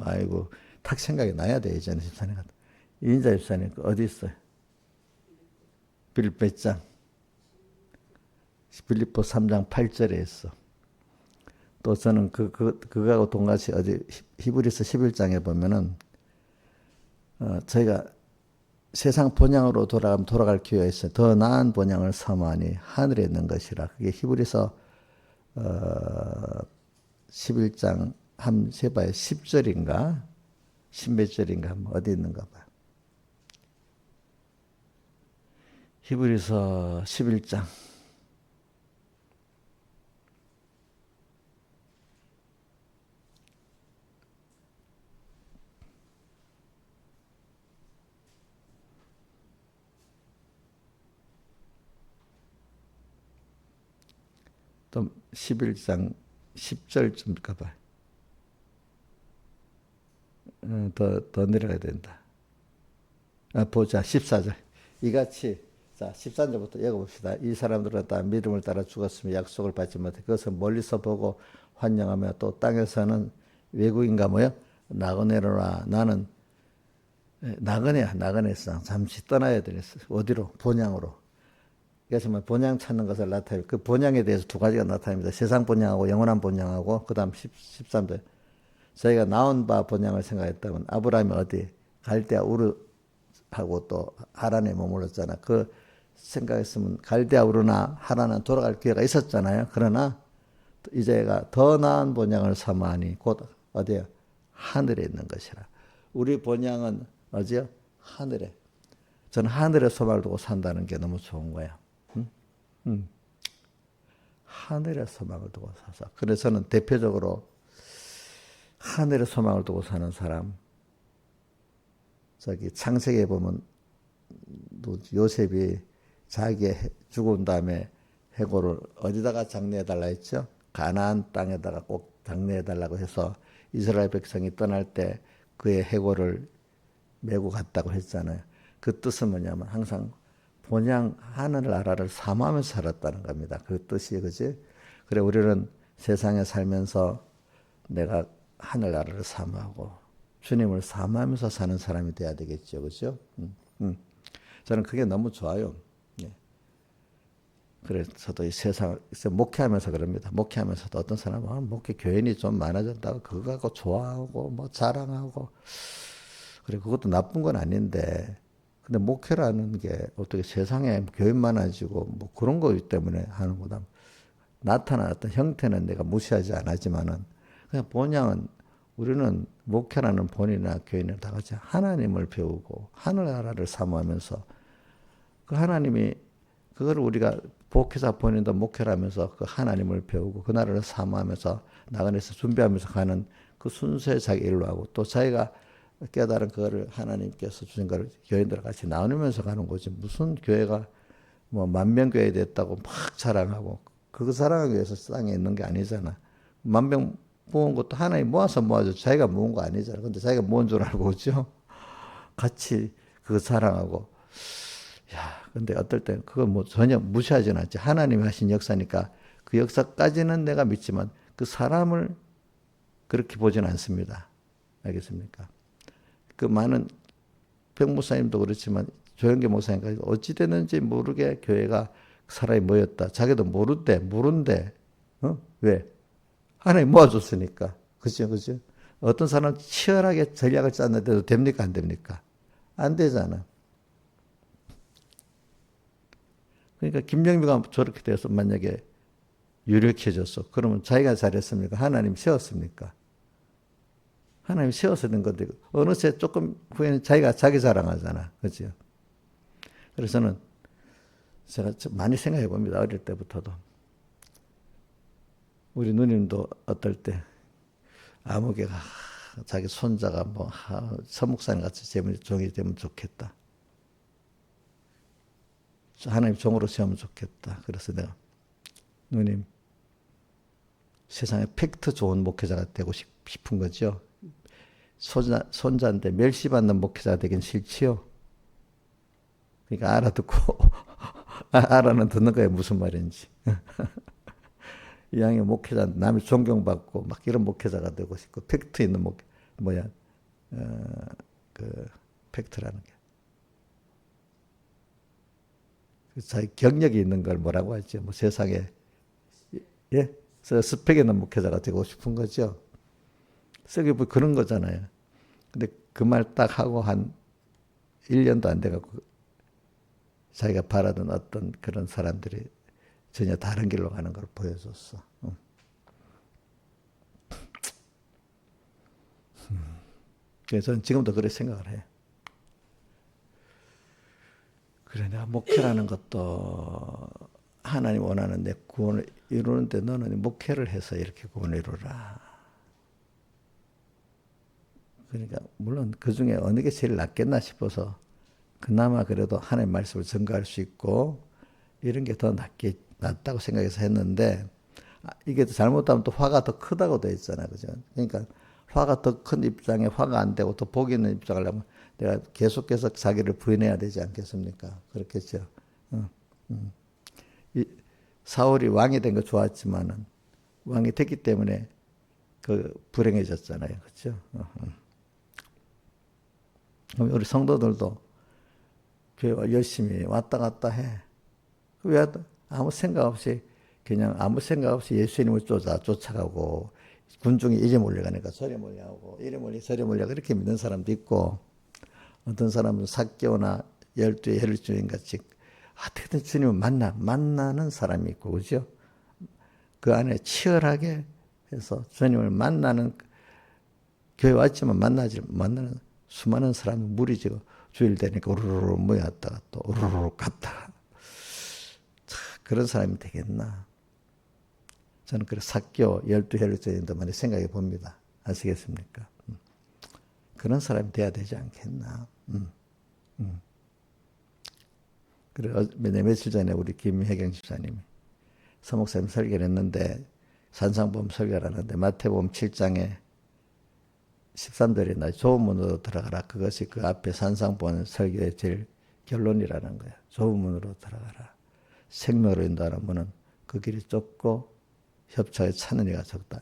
아이고, 탁 생각이 나야 돼, 이제는 집사님 같은. 이인자 집사님, 어디 있어요? 빌립보 1장. 빌립보 3장 8절에 있어. 또 저는 그거하고 동같이 어디 히브리서 11장에 보면은, 저희가 세상 본향으로 돌아갈 기회가 있어요. 더 나은 본향을 사모하니 하늘에 있는 것이라. 그게 히브리서 11장 한 세봐요. 10절인가 10몇 절인가 어디 있는가 봐요. 히브리서 11장 또 11장 10절쯤 가봐. 더 내려가야 된다. 보자. 14절. 이같이, 자, 13절부터 읽어봅시다. 이 사람들은 다 믿음을 따라 죽었으며 약속을 받지 못해 그것을 멀리서 보고 환영하며 또 땅에서는 외국인가 뭐요? 나그네로라. 나는 나그네상 잠시 떠나야 되겠어. 어디로? 본향으로. 그래서 뭐 본향 찾는 것을 나타내고 그 본향에 대해서 두 가지가 나타납니다. 세상 본향하고 영원한 본향하고 그다음 13절. 저희가 나온 바 본향을 생각했다면 아브라함이 어디 갈대아 우르하고 또 하란에 머물렀잖아. 그 생각했으면 갈대아 우르나 하란은 돌아갈 기회가 있었잖아요. 그러나 이제가 더 나은 본향을 사모하니 곧 어디야? 하늘에 있는 것이라. 우리 본향은 어디요? 하늘에. 저는 하늘에 소망을 두고 산다는 게 너무 좋은 거야. 하늘에 소망을 두고 사서. 그래서 저는 대표적으로 하늘에 소망을 두고 사는 사람. 저기 창세기에 보면 요셉이 자기 죽은 다음에 해골을 어디다가 장례해달라 했죠? 가나안 땅에다가 꼭 장례해달라고 해서 이스라엘 백성이 떠날 때 그의 해골을 메고 갔다고 했잖아요. 그 뜻은 뭐냐면 항상 본향 하늘나라를 사모하면서 살았다는 겁니다. 그 뜻이 그지? 그래 우리는 세상에 살면서 내가 하늘나라를 사모하고 주님을 사모하면서 사는 사람이 돼야 되겠죠, 그죠? 저는 그게 너무 좋아요. 네. 그래서 저도 이 세상을 목회하면서 그럽니다. 목회하면서도 어떤 사람은 목회 교인이 좀 많아졌다고 그거 갖고 좋아하고 뭐 자랑하고 그래 그것도 나쁜 건 아닌데 근데 목회라는 게 어떻게 세상에 교인 많아지고 뭐 그런 거 때문에 하는 거다. 나타난 어떤 형태는 내가 무시하지 않았지만은 그냥 본향은 우리는 목회라는 본이나 교인을 다 같이 하나님을 배우고 하늘나라를 사모하면서 그 하나님이 그걸 우리가 복회자 본인도 목회를 하면서 그 하나님을 배우고 그 나라를 사모하면서 나가내서 준비하면서 가는 그 순수의 자기 일로 하고 또 자기가 깨달은 그거를 하나님께서 주신 거를 교인들 같이 나누면서 가는 거지. 무슨 교회가 뭐 만명교회 됐다고 막 자랑하고 그거 자랑하기 위해서 땅에 있는 게 아니잖아. 만명 모은 것도 하나님 모아서 모아줘. 자기가 모은 거 아니잖아. 근데 자기가 모은 줄 알고 오죠. 같이 그거 자랑하고. 야, 근데 어떨 땐 그거 뭐 전혀 무시하지는 않지. 하나님이 하신 역사니까 그 역사까지는 내가 믿지만 그 사람을 그렇게 보지는 않습니다. 알겠습니까? 그 많은 백목사님도 그렇지만 조영계 목사님까지 어찌 됐는지 모르게 교회가 사람이 모였다. 자기도 모른대. 왜? 하나님 모아줬으니까. 그죠? 어떤 사람 치열하게 전략을 짰는데도 됩니까? 안 됩니까? 안 되잖아. 그러니까 김영미가 저렇게 돼서 만약에 유력해졌어. 그러면 자기가 잘했습니까? 하나님 세웠습니까? 하나님 세워서 된 건데 어느새 조금 후에는 자기가 자기 자랑하잖아. 그죠? 그래서는 제가 많이 생각해 봅니다. 어릴 때부터도. 우리 누님도 어떨 때 아무개가 자기 손자가 뭐 서목사님 같이 종이 되면 좋겠다. 하나님 종으로 세우면 좋겠다. 그래서 내가 누님 세상에 팩트 좋은 목회자가 되고 싶은 거죠. 손자인데 멸시받는 목회자가 되긴 싫지요. 그러니까 알아듣고 알아는 듣는 거예요. 무슨 말인지. 이왕이 목회자 남이 존경받고 막 이런 목회자가 되고 싶고 팩트 있는 그 팩트라는 게 자기 경력이 있는 걸 뭐라고 하죠? 뭐 세상에 예, 스펙 있는 목회자가 되고 싶은 거죠. 쓰기 뭐 그런 거잖아요. 근데 그 말 딱 하고 한 1년도 안 돼갖고 자기가 바라던 어떤 그런 사람들이 전혀 다른 길로 가는 걸 보여줬어. 그래서 저는 지금도 그렇게 생각을 해. 그래, 내가 목회라는 것도 하나님 원하는 내 구원을 이루는데 너는 목회를 해서 이렇게 구원을 이루라. 그러니까 물론 그 중에 어느 게 제일 낫겠나 싶어서 그나마 그래도 하나님 말씀을 증거할 수 있고 이런 게 더 낫다고 생각해서 했는데 이게 잘못하면 또 화가 더 크다고 돼 있잖아요. 그죠? 그러니까 화가 더 큰 입장에 화가 안 되고 또 복이 있는 입장을 하면 내가 계속해서 자기를 부인해야 되지 않겠습니까? 그렇겠죠. 어. 이 사울이 왕이 된 거 좋았지만은 왕이 됐기 때문에 그 불행해졌잖아요. 그렇죠? 우리 성도들도 교회 열심히 왔다 갔다 해. 왜 아무 생각 없이 그냥 아무 생각 없이 예수님을 쫓아가고 군중이 이리 몰려가니까 저리 몰려가고 이리 몰려 저리 몰려가 이렇게 믿는 사람도 있고 어떤 사람은 사개오나 열두의 혈주인 같이 어떻게든 주님을 만나는 사람이 있고 그죠? 그 안에 치열하게 해서 주님을 만나는 교회 왔지만 만나는 수많은 사람이 무리지고 주일 되니까 우르르 모였다가 또 우르르 갔다가 그런 사람이 되겠나? 저는 그 사교 12혈 정도 많이 생각해 봅니다. 아시겠습니까? 그런 사람이 돼야 되지 않겠나? 그래 며칠 전에 우리 김혜경 집사님이 서목사님 설교를 했는데 산상보험 설교를 하는데 마태복음 7장에 13절에 나 좋은 문으로 들어가라. 그것이 그 앞에 산상보험 설교의 제일 결론이라는 거야. 좋은 문으로 들어가라. 생명으로 인도하는 문은 그 길이 좁고 협착에 찾는 이가 적다.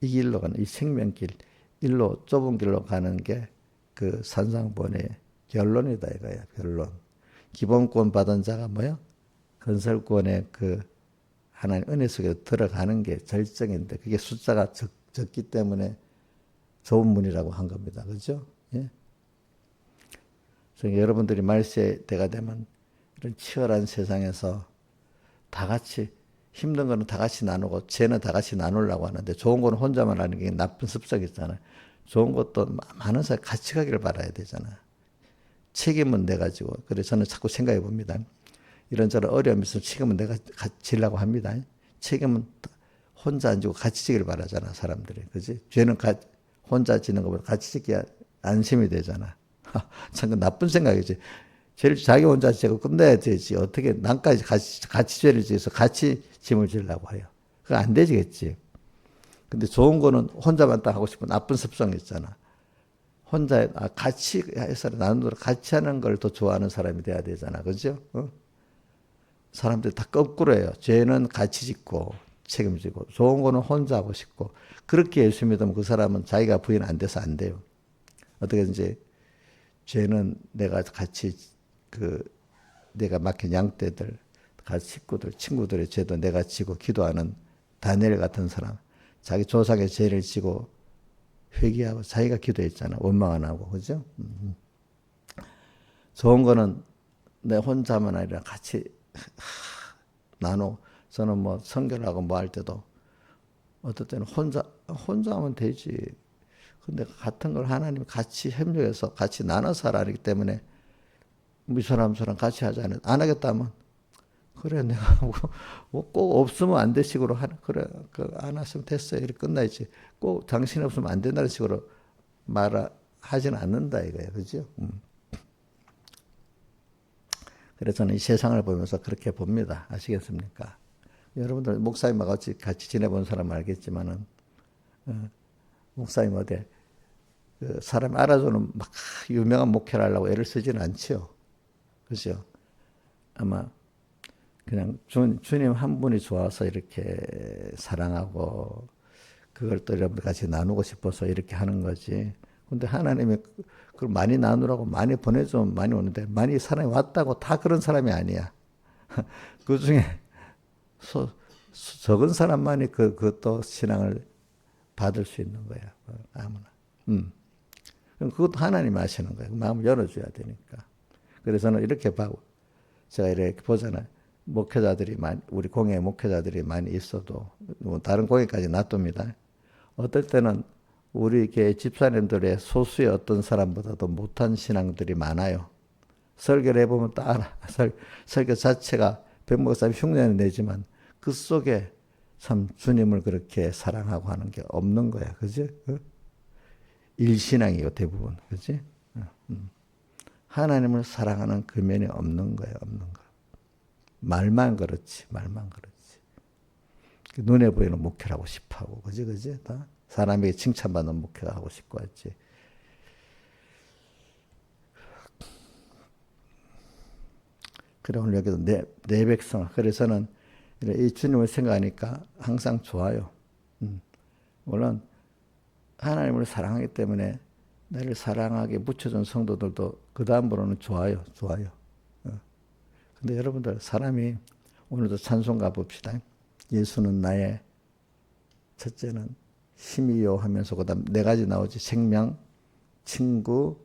이 길로 가는 이 생명길, 일로 좁은 길로 가는 게 그 산상보험의 결론이다 이거야. 결론. 기본권 받은 자가 뭐야? 건설권의 그 하나님 은혜 속에 들어가는 게 절정인데 그게 숫자가 적기 때문에 좋은 문이라고 한 겁니다. 그렇죠? 예? 그래서 여러분들이 말세 때가 되면 이런 치열한 세상에서 다 같이 힘든 거는 다 같이 나누고 죄는 다 같이 나누려고 하는데 좋은 거는 혼자만 하는 게 나쁜 습성이 있잖아요. 좋은 것도 많은 사람이 같이 가기를 바라야 되잖아. 책임은 내 가지고. 그래서 저는 자꾸 생각해 봅니다. 이런저런 어려움이 있으면 책임은 내가 지려고 합니다. 책임은 혼자 안 지고 같이 지기를 바라잖아, 사람들이. 그지? 죄는 혼자 지는 것보다 같이 지기야 안심이 되잖아. 참, 그 나쁜 생각이지. 죄를 자기 혼자 지고 끝내야 되지. 어떻게 남까지 같이 죄를 지어서 같이 짐을 지려고 해요. 그거 안 되지겠지. 근데 좋은 거는 혼자만 딱 하고 싶은 나쁜 습성이 있잖아. 혼자, 같이 해서 나누도록 같이 하는 걸 더 좋아하는 사람이 돼야 되잖아. 그죠? 어? 사람들이 다 거꾸로 해요. 죄는 같이 짓고 책임지고 좋은 거는 혼자 하고 싶고 그렇게 예수 믿으면 그 사람은 자기가 부인 안 돼서 안 돼요. 어떻게 이제 죄는 내가 같이 내가 맡긴 양떼들, 같이 식구들, 친구들의 죄도 내가 지고 기도하는 다니엘 같은 사람, 자기 조상의 죄를 지고 회개하고 자기가 기도했잖아. 원망 안 하고 그죠? 좋은 거는 내 혼자만 아니라 같이 저는 뭐 선교를 하고 뭐 할 때도 어떨 때는 혼자 하면 되지. 근데 같은 걸 하나님이 같이 협력해서 같이 나눠서 하라기 때문에 이 사람 같이 하자는 안 하겠다면 그래 내가 꼭 없으면 안 될 식으로 그래 안 했으면 됐어요 이렇게 끝나야지. 꼭 당신 없으면 안 된다는 식으로 하지는 않는다 이거예요. 그죠? 그래서 저는 이 세상을 보면서 그렇게 봅니다. 아시겠습니까? 여러분들 목사님하고 같이 지내본 사람은 알겠지만은 목사님 어디 그 사람 알아주는 막 유명한 목회를 하려고 애를 쓰지는 않지요. 그죠? 아마 그냥 주님 한 분이 좋아서 이렇게 사랑하고 그걸 또 여러분들 같이 나누고 싶어서 이렇게 하는 거지. 근데 하나님이 그걸 많이 나누라고 많이 보내주면 많이 오는데 많이 사람이 왔다고 다 그런 사람이 아니야. 그 중에 적은 사람만이 그것도 신앙을 받을 수 있는 거야. 아무나. 그럼 그것도 하나님이 하시는 거예요. 마음을 열어줘야 되니까. 그래서 저는 이렇게 봐고 제가 이렇게 보잖아요. 우리 공예 목회자들이 많이 있어도 뭐 다른 공예까지 놔둡니다. 어떨 때는 우리 교회 집사님들의 소수의 어떤 사람보다도 못한 신앙들이 많아요. 설교를 해보면 딱 알아. 설교 자체가 백목사님 흉내는 내지만 그 속에 참 주님을 그렇게 사랑하고 하는 게 없는 거야. 그지? 일신앙이요, 대부분. 그지? 하나님을 사랑하는 그 면이 없는 거예요, 없는 거. 말만 그렇지. 눈에 보이는 목회를 하고 싶어하고, 그지? 다 사람에게 칭찬받는 목회가 하고 싶고 했지. 그래 오늘 여기도 내 백성. 그래서는 이 주님을 생각하니까 항상 좋아요. 물론 하나님을 사랑하기 때문에 나를 사랑하게 묻혀준 성도들도 그 다음으로는 좋아요. 근데 여러분들 사람이 오늘도 찬송가 봅시다. 예수는 나의 첫째는 힘이요 하면서 그다음 네 가지 나오지. 생명, 친구,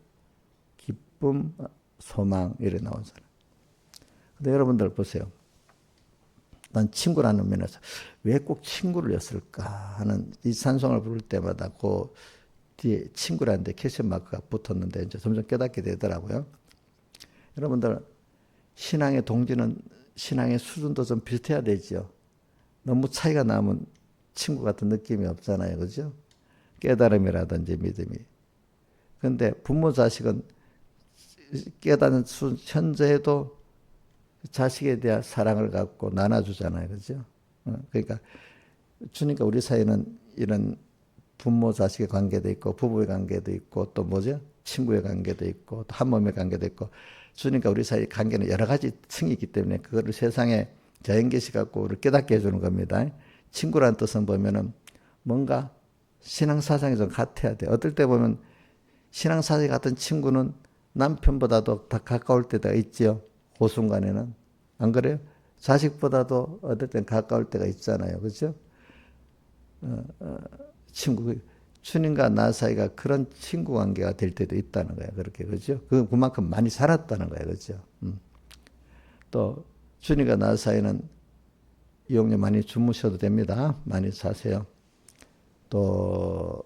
기쁨, 소망 이래 나온 사람. 근데 여러분들 보세요. 난 친구라는 면에서 왜 꼭 친구를 였을까 하는 이 찬송을 부를 때마다 그 뒤에 친구라는 데 퀘스천 마크가 붙었는데 이제 점점 깨닫게 되더라고요. 여러분들 신앙의 동지는 신앙의 수준도 좀 비슷해야 되죠. 너무 차이가 나면 친구 같은 느낌이 없잖아요. 그죠? 깨달음이라든지 믿음이. 근데 부모 자식은 깨닫는 현재에도 자식에 대한 사랑을 갖고 나눠주잖아요. 그죠? 그러니까 주니까 우리 사이는 이런 부모 자식의 관계도 있고 부부의 관계도 있고 또 뭐죠? 친구의 관계도 있고 또 한몸의 관계도 있고 주니까 우리 사이 관계는 여러 가지 층이 있기 때문에 그거를 세상에 자연계시 갖고 우리를 깨닫게 해주는 겁니다. 친구라는 뜻은 보면은 뭔가 신앙사상이 좀 같아야 돼. 어떨 때 보면 신앙사상이 같은 친구는 남편보다도 더 가까울 때가 있지요. 그 순간에는. 안 그래요? 자식보다도 어떨 땐 가까울 때가 있잖아요. 그죠? 친구, 주님과 나 사이가 그런 친구 관계가 될 때도 있다는 거예요. 그렇게, 그죠? 그만큼 많이 살았다는 거예요. 그죠? 또, 주님과 나 사이는 이용료 많이 주무셔도 됩니다. 많이 사세요. 또,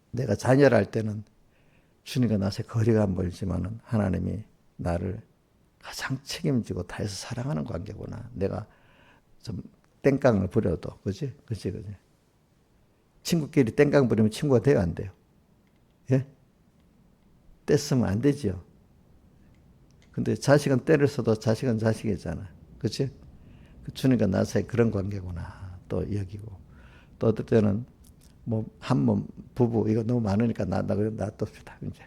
내가 자녀를 할 때는 주님과 나서 거리가 멀지만은 하나님이 나를 가장 책임지고 다해서 사랑하는 관계구나. 내가 좀 땡깡을 부려도, 그지? 친구끼리 땡깡 부리면 친구가 돼요, 안 돼요? 예? 떼쓰면 안 되죠. 근데 자식은 때를 써도 자식은 자식이잖아. 그치? 주님과 나 사이 그런 관계구나. 또 여기고. 또 어떨 때는 뭐, 한 몸, 부부, 이거 너무 많으니까 놔둡시다, 이제.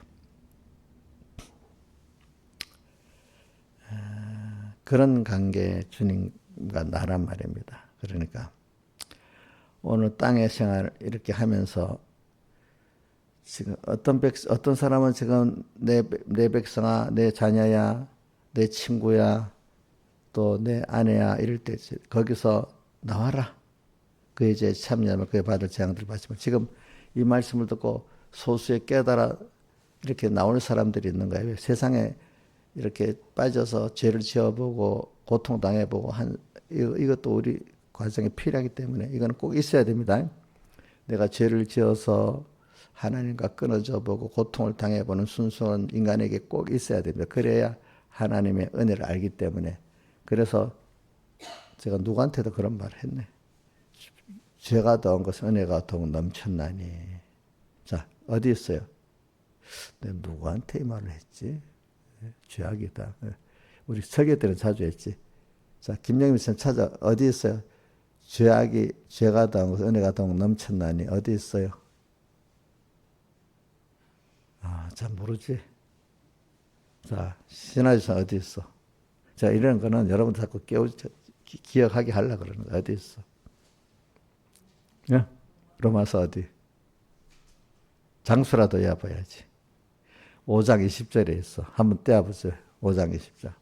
그런 관계 주님과 나란 말입니다. 그러니까 오늘 땅의 생활 이렇게 하면서 지금 어떤 사람은 지금 내 백성아, 내 자녀야, 내 친구야, 또 내 아내야 이럴 때 거기서 나와라. 그에 이제 참여하면 그에 받을 재앙들을 받지만 지금 이 말씀을 듣고 소수의 깨달아 이렇게 나오는 사람들이 있는 거예요. 세상에 이렇게 빠져서 죄를 지어보고 고통당해보고 이것도 우리 과정에 필요하기 때문에 이거는 꼭 있어야 됩니다. 내가 죄를 지어서 하나님과 끊어져 보고 고통을 당해보는 순수한 인간에게 꼭 있어야 됩니다. 그래야 하나님의 은혜를 알기 때문에. 그래서 제가 누구한테도 그런 말을 했네. 죄가 더한 것은 은혜가 더욱 넘쳤나니. 자, 어디 있어요? 내가 누구한테 이 말을 했지? 죄악이다. 우리 설교 때는 자주 했지. 자, 김영민 쌤 찾아. 어디 있어요? 죄가 더한 것은 은혜가 더욱 넘쳤나니. 어디 있어요? 잘 모르지. 자, 신하주사 어디 있어? 자, 이런 거는 여러분들 자꾸 기억하게 하려고 그러는 거야. 어디 있어? 예? 로마서 어디? 장수라도 외워봐야지. 5장 20절에 있어. 한번 떼어보세요. 5장 20절.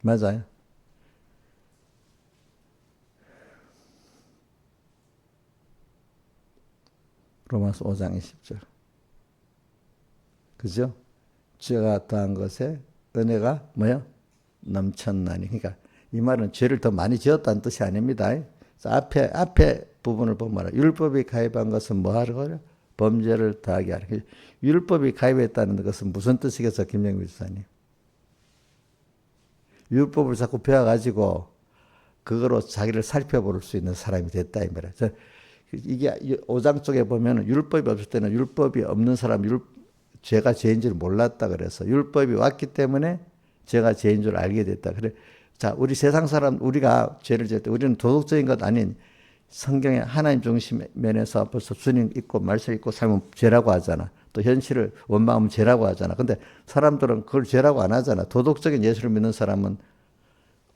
맞아요. 로마서 5장 20절. 그죠? 죄가 더한 것에 은혜가 뭐요? 넘쳤나니. 그러니까 이 말은 죄를 더 많이 지었다는 뜻이 아닙니다. 앞에 부분을 보면 율법이 가입한 것은 뭐 하러 그래? 범죄를 더하게 하라. 율법이 가입했다는 것은 무슨 뜻이겠어, 김영민 지사님? 율법을 자꾸 배워가지고 그거로 자기를 살펴볼 수 있는 사람이 됐다 이 말이야. 이게 5장 쪽에 보면 율법이 없을 때는 율법이 없는 사람 죄가 죄인지를 몰랐다 그래서 율법이 왔기 때문에 죄가 죄인 줄 알게 됐다. 그래. 자, 우리 세상 사람, 우리가 죄를 지을 때 우리는 도덕적인 것 아닌 성경의 하나님 중심 면에서 벌써 주님 있고 말씀 있고 살면 죄라고 하잖아. 또 현실을 원망하면 죄라고 하잖아. 근데 사람들은 그걸 죄라고 안 하잖아. 도덕적인 예수를 믿는 사람은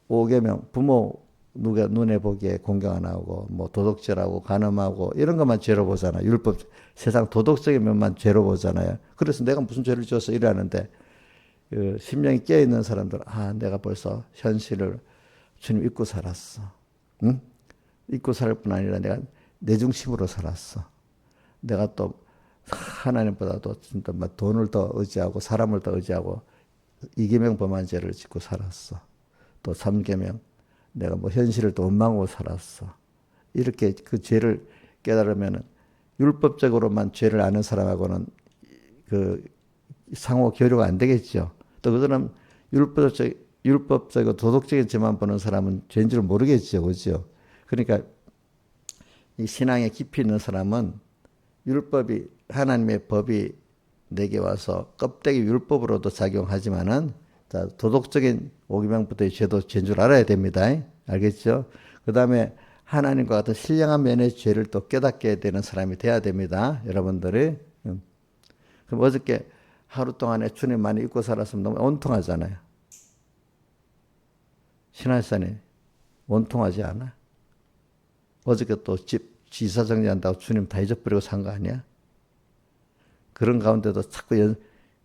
5계명, 부모 누가 눈에 보기에 공경 안 하고 뭐 도덕죄라고 간음하고 이런 것만 죄로 보잖아. 율법 세상 도덕적인 면만 죄로 보잖아요. 그래서 내가 무슨 죄를 지어서 이러는데 그 심령이 깨어 있는 사람들 내가 벌써 현실을 주님 잊고 살았어. 응? 잊고 살 뿐 아니라 내가 내 중심으로 살았어. 내가 또 하나님보다도 진짜 막 돈을 더 의지하고 사람을 더 의지하고 2계명 범한 죄를 짓고 살았어. 또 3계명 내가 뭐 현실을 또 원망하고 살았어. 이렇게 그 죄를 깨달으면은 율법적으로만 죄를 아는 사람하고는 그 상호 교류가 안 되겠죠. 또 그 사람 율법적이고 도덕적인 죄만 보는 사람은 죄인 줄 모르겠죠. 그죠? 그러니까 이 신앙에 깊이 있는 사람은 율법이 하나님의 법이 내게 와서 껍데기 율법으로도 작용하지만은 자, 도덕적인 5계명부터의 죄도 죄인 줄 알아야 됩니다. 알겠죠? 그 다음에 하나님과 같은 신령한 면의 죄를 또 깨닫게 되는 사람이 돼야 됩니다. 여러분들이. 그럼 어저께 하루 동안에 주님 많이 잊고 살았으면 너무 온통하잖아요. 신할산이 온통하지 않아? 어저께 또 집 지사 정리한다고 주님 다 잊어버리고 산 거 아니야? 그런 가운데도 자꾸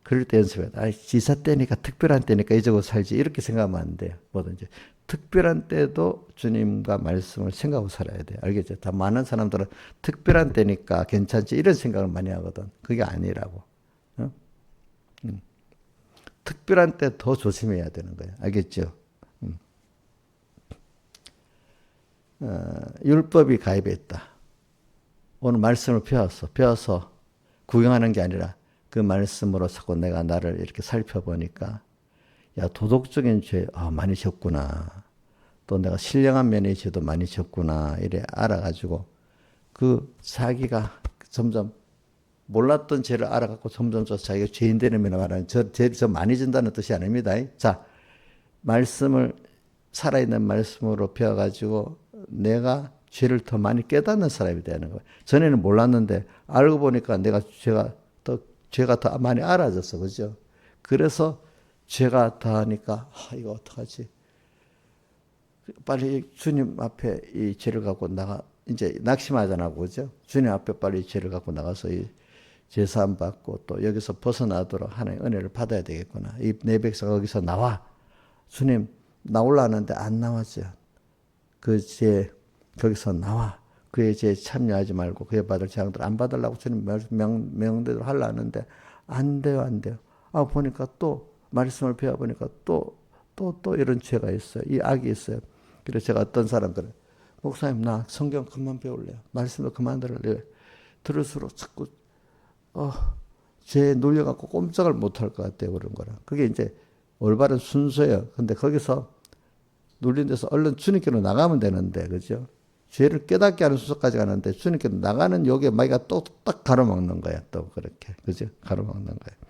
그럴 때 연습해. 지사 때니까 특별한 때니까 잊어고 살지 이렇게 생각하면 안 돼요. 뭐든지 특별한 때도 주님과 말씀을 생각하고 살아야 돼요. 알겠죠? 다 많은 사람들은 특별한 때니까 괜찮지 이런 생각을 많이 하거든. 그게 아니라고. 어? 특별한 때 더 조심해야 되는 거예요. 알겠죠? 율법이 가입했다. 오늘 말씀을 배워서 구경하는 게 아니라 그 말씀으로 자꾸 내가 나를 이렇게 살펴보니까 야 도덕적인 죄 많이 졌구나. 또 내가 신령한 면의 죄도 많이 졌구나. 이래 알아가지고 그 자기가 점점 몰랐던 죄를 알아갖고 점점 자기가 죄인 되는 면을 말하는 죄를 더 많이 진다는 뜻이 아닙니다. 자 말씀을 살아있는 말씀으로 배워가지고 내가 죄를 더 많이 깨닫는 사람이 되는 거예요. 전에는 몰랐는데 알고 보니까 내가 죄가 더 많이 알아졌어. 그죠? 그래서 죄가 더하니까 이거 어떡하지? 빨리 주님 앞에 이 죄를 갖고 이제 낙심하잖아. 그죠? 주님 앞에 빨리 이 죄를 갖고 나가서 이 제사함 받고 또 여기서 벗어나도록 하나님의 은혜를 받아야 되겠구나. 이 내 백성가 거기서 나와. 주님 나올라 하는데 안 나왔죠. 그 죄 거기서 나와. 그의 죄에 참여하지 말고 그의 받을 재앙들 안 받으려고 주님 명대로 하려 하는데 안 돼요. 보니까 또 말씀을 배워보니까 또 이런 죄가 있어요. 이 악이 있어요. 그래서 제가 어떤 사람들은 목사님 나 성경 그만 배울래요. 말씀도 그만 들을래요. 들을수록 자꾸 죄에 눌려갖고 꼼짝을 못할 것 같아요. 그런 거라. 그게 이제 올바른 순서예요. 근데 거기서 눌린 데서 얼른 주님께로 나가면 되는데, 그죠? 죄를 깨닫게 하는 순서까지 가는데, 주님께로 나가는 요게 마이가 또 딱 가로막는 거야. 또 그렇게. 그죠? 가로막는 거예요.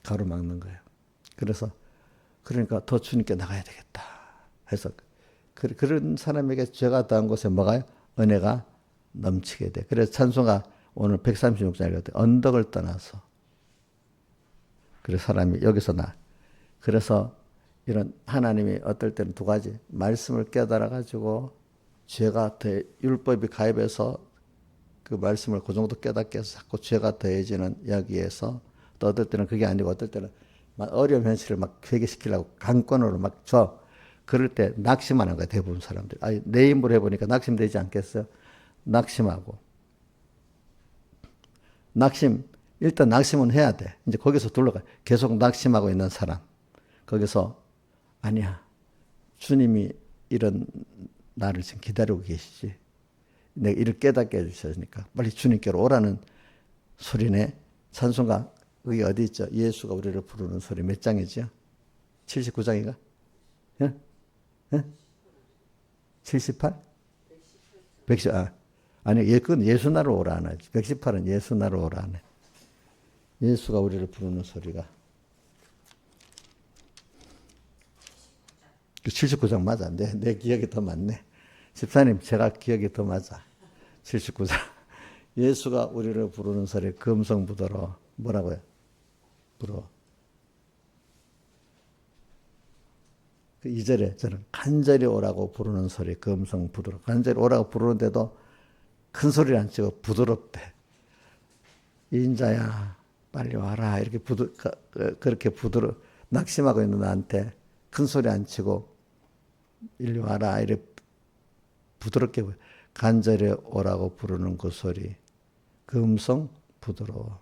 가로막는 거예요. 그러니까 더 주님께 나가야 되겠다. 해서, 그런 사람에게 죄가 더한 곳에 뭐가요? 은혜가 넘치게 돼. 그래서 찬송가 오늘 136장 읽었대. 언덕을 떠나서. 그래서 사람이 여기서 그래서 이런 하나님이 어떨 때는 두 가지 말씀을 깨달아 가지고 죄가 율법이 가입해서 그 말씀을 그 정도 깨닫게 해서 자꾸 죄가 더해지는 여기에서 또 어떨 때는 그게 아니고 어떨 때는 막 어려운 현실을 막 회개시키려고 강권으로 막 줘. 그럴 때 낙심하는 거야 대부분 사람들. 내 힘으로 해보니까 낙심되지 않겠어요? 낙심하고 일단 낙심은 해야 돼. 이제 거기서 둘러가 계속 낙심하고 있는 사람. 거기서 아니야. 주님이 이런 나를 지금 기다리고 계시지. 내가 이를 깨닫게 해주셨으니까 빨리 주님께로 오라는 소리네. 찬송가 그게 어디 있죠? 예수가 우리를 부르는 소리 몇 장이죠? 79장인가? 예? 예? 78? 110, 아니, 그건 예수 나로 오라 하네. 118은 예수 나로 오라 하네. 예수가 우리를 부르는 소리가 79장 맞아. 내 기억이 더 맞네. 집사님, 제가 기억이 더 맞아. 79장. 예수가 우리를 부르는 소리, 금성부도로 뭐라고요? 부러. 그 2절에 저는 간절히 오라고 부르는 소리, 금성부도로. 간절히 오라고 부르는데도 큰 소리를 안 치고 부드럽대. 인자야, 빨리 와라. 이렇게 그렇게 낙심하고 있는 나한테 큰 소리 안 치고 일리 와라. 이렇게 부드럽게 간절히 오라고 부르는 그 소리. 그 음성 부드러워.